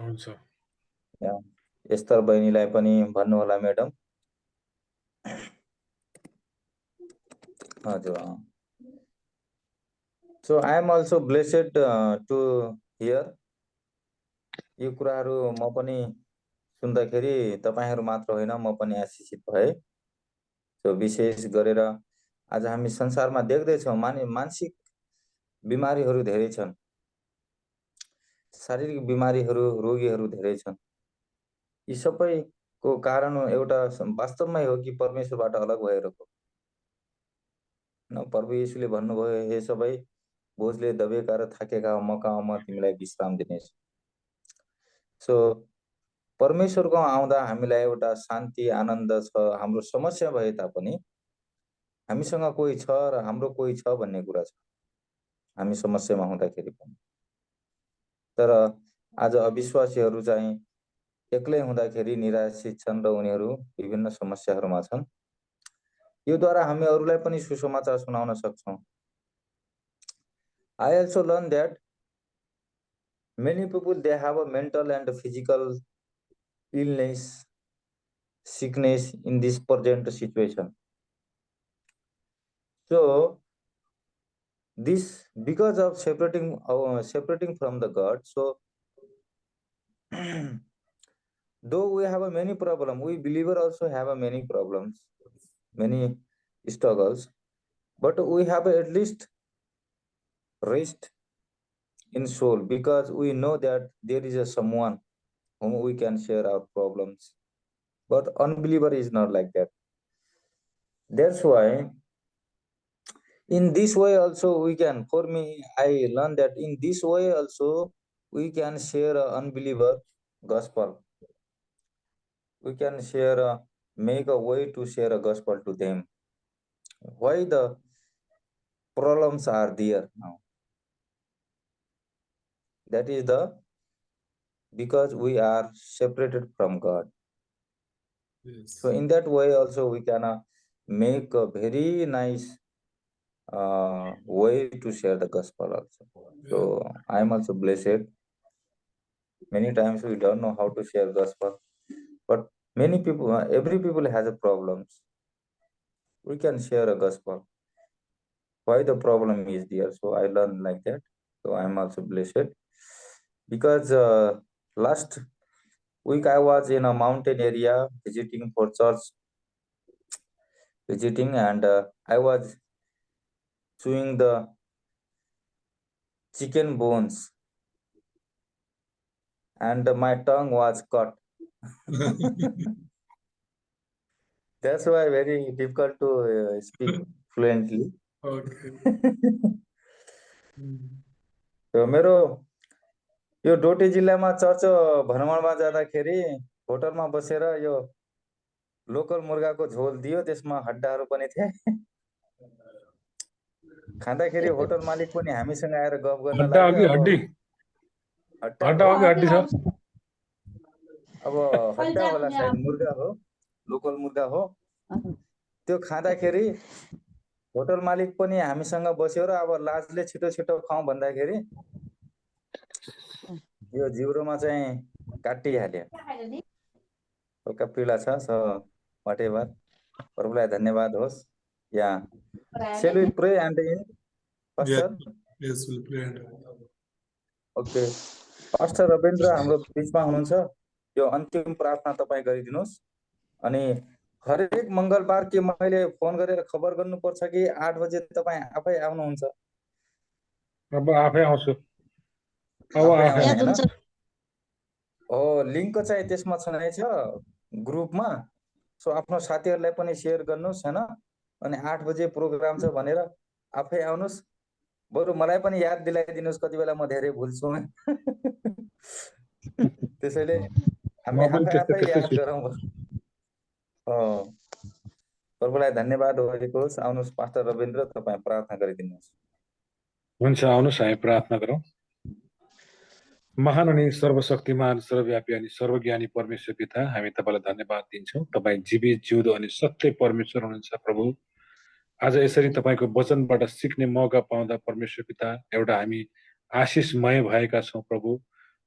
हुन्छ एस्तर बहिनीलाई पनि भन्नुहोला म्याडम। हजुर, so I am also blessed to hear. यो कुराहरू म पनि सुन्दाखेरि तपाईहरू मात्र होइन, म पनि आशिषित भए। सो विशेष गरेर आज हामी संसारमा देख्दैछौँ मानसिक बिमारीहरू धेरै छन्, शारीरिक बिमारीहरू, रोगीहरू धेरै छन्। यी सबैको कारण एउटा वास्तवमै हो कि परमेश्वरबाट अलग भएर हो। प्रभु येशूले भन्नुभयो, हे सबै बोझले दबेका र थाकेका म कहाँ, म तिमीलाई विश्राम दिनेछु। सो परमेश्वरको आउँदा हामीलाई एउटा शान्ति आनन्द छ। हाम्रो समस्या भए तापनि हामीसँग कोही छ र हाम्रो कोही छ भन्ने कुरा छ हामी समस्यामा हुँदाखेरि पनि। तर आज अविश्वासीहरू चाहिँ एक्लै हुँदाखेरि निराशित छन् र उनीहरू विभिन्न समस्याहरूमा छन्। यो द्वारा हामी अरूलाई पनि सुसमाचार सुनाउन सक्छौं। I also learned that many people, they have a mental and physical illness, sickness in this present situation. So this because of separating from the God. So though we have a many problem, we believer also have a many problems, many struggles, but we have at least rest in soul, because we know that there is a someone whom we can share our problems. But unbeliever is not like that. That's why in this way also we can, for me, I learned that in this way also we can share a unbeliever gospel. We can share make a way to share a gospel to them. Why the problems are there now? That is because we are separated from God. Yes. So in that way also we can make a very nice way to share the gospel also. So I am also blessed. Many times we don't know how to share gospel, but many people, every people has a problems. We can share a gospel. Why the problem is there? So I learned like that. So I am also blessed, because last week I was in a mountain area visiting for church, and I was chewing the chicken bones and my tongue was cut. That's why very difficult to speak fluently. Okay. So मेरो यो डोटे जिल्लामा church भ्रमणमा जाँदाखेरि होटलमा बसेर यो local मुर्गाको झोल दियो, त्यसमा हड्डाहरू पनि थिए। खाँदाखेरि होटल मालिक पनि हामीसँग आएर गफ गर्न हड्डा लाग्यो। हो कि हड्डा हड्डा हो, हो कि हड्डी छ? अब हड्डा होला सायद, मुर्गा हो, लोकल मुर्गा हो। त्यो खाँदाखेरि होटल मालिक पनि हामीसँग बस्यो र अब लाजले छिटो छिटो खाउँ भन्दाखेरि यो जिउरोमा चाहिँ काटिहाल्यो। हल्का पीडा छ। सो व्हाटएभर, प्रभुलाई धन्यवाद होस्। या shall we pray and end, Pastor? Yes, we'll pray. Okay, pastor Rabindra हाम्रो बिचमा हुनुहुन्छ। यो अन्तिम प्रार्थना तपाईँ गरिदिनुहोस्। अनि हरेक मंगलबार के मैले फोन गरेर खबर गर्नुपर्छ कि 8 बजे तपाईँ आफै आउनुहुन्छ? अब आफै आउँछु। अब आफै आफै आउने हैन? हो, लिंक चाहिँ त्यसमा छ ग्रुपमा। सो आफ्नो साथीहरूलाई पनि शेयर गर्नुहोस् हैन? अनि 8 बजे प्रोग्राम छ भनेर आफै आउनुहोस्, बरु मलाई पनि याद दिलाइदिनुहोस् कति बेला म धेरै भुल्छु। त्यसैले हामी म पनि आफै त्यस्तै आफै त्यस्तै याद छु। गरौँ। प्रभुलाई धन्यवाद होस्। आउनुहोस् पास्टर रविन्द्र, तपाईँ प्रार्थना गरिदिनुहोस्। हुन्छ, आउनुहोस् हामी प्रार्थना गरौँ। महान अनि सर्वशक्तिमान, सर्वव्यापी अनि सर्वज्ञानी परमेश्वर पिता, हामी तपाईँलाई धन्यवाद दिन्छौँ। तपाईँ जीवित, जिउँदो अनि सत्य परमेश्वर हुनुहुन्छ प्रभु। आज यसरी तपाईँको वचनबाट सिक्ने मौका पाउँदा परमेश्वर पिता एउटा हामी आशिषमय भएका छौँ प्रभु।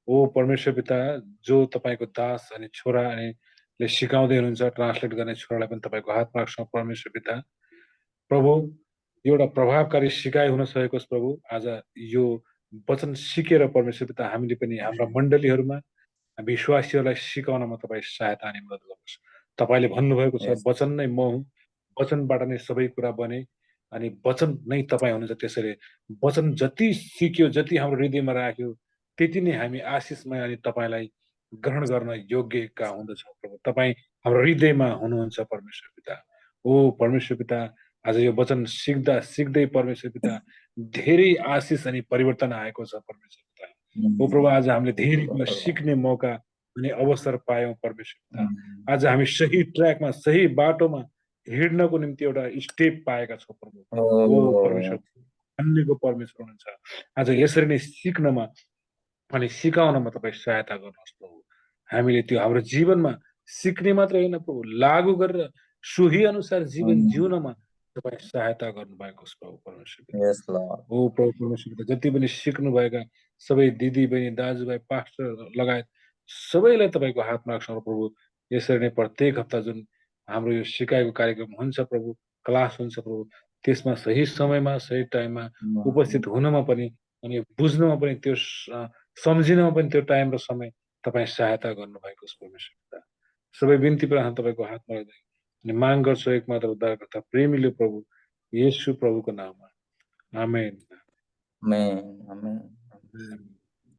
ओ परमेश्वर पिता, जो तपाईँको दास अनि छोरा अनि सिकाउँदै हुनुहुन्छ, ट्रान्सलेट गर्ने छोरालाई पनि तपाईँको हात राख्छौँ परमेश्वर पिता। प्रभु, एउटा प्रभावकारी सिकाइ हुन सकेको छ प्रभु। आज यो वचन सिकेर परमेश्वर पिता हामीले पनि हाम्रा मण्डलीहरूमा विश्वासीहरूलाई सिकाउनमा तपाईँ सहायता अनि मद्दत गर्नुहोस्। तपाईँले भन्नुभएको छ, वचन नै म हुँ, वचनबाट नै सबै कुरा बने अनि वचन नै तपाईँ हुनुहुन्छ। त्यसैले वचन जति सिक्यो, जति हाम्रो हृदयमा राख्यो, त्यति नै हामी आशिषमय अनि तपाईँलाई ग्रहण गर्न योग्यका हुँदछौँ प्रभु। तपाईँ हाम्रो हृदयमा हुनुहुन्छ परमेश्वर पिता। ओ परमेश्वर पिता, आज यो वचन सिक्दा सिक्दै परमेश्वर पिता धेरै आशिष अनि परिवर्तन आएको छ परमेश्वर पिता। ओ प्रभु, आज हामीले धेरै कुरा सिक्ने मौका अनि अवसर पायौँ परमेश्वर पिता। आज हामी सही ट्र्याकमा, सही बाटोमा हिँड्नको निम्ति एउटा स्टेप पाएका छौँ प्रभु। ओ परमेश्वर, अन्यको परमेश्वर हुनुहुन्छ। आज यसरी नै सिक्नमा अनि सिकाउनमा तपाईँ सहायता गर्नुहोस् प्रभु। हामीले त्यो हाम्रो जीवनमा सिक्ने मात्र होइन प्रभु, लागू गरेर सोही अनुसार जीवन जिउनमा तपाईँ सहायता गर्नुभएको छ प्रभु परमेश्वर पिता। ओ प्रभु परमेश्वर पिता, जति पनि सिक्नुभएका सबै दिदी बहिनी, दाजुभाइ, पास्टर लगायत सबैलाई तपाईँको हातमा राख्छौँ प्रभु। यसरी नै प्रत्येक हप्ता जुन हाम्रो यो सिकाइको कार्यक्रम हुन्छ प्रभु, क्लास हुन्छ प्रभु, त्यसमा सही समयमा सही टाइममा उपस्थित हुनमा पनि अनि बुझ्नमा पनि, त्यो सम्झिनमा पनि त्यो टाइम र समय तपाईँ सहायता गर्नुभएको छ परमेश्वर पिता। सबै बिन्ती प्रार्थना तपाईँको हातमा राख्दै अनि माग गर्छु एक मात्र उद्धारकर्ता प्रेमीले प्रभु येशू प्रभुको नाममा, आमेन। आमेन।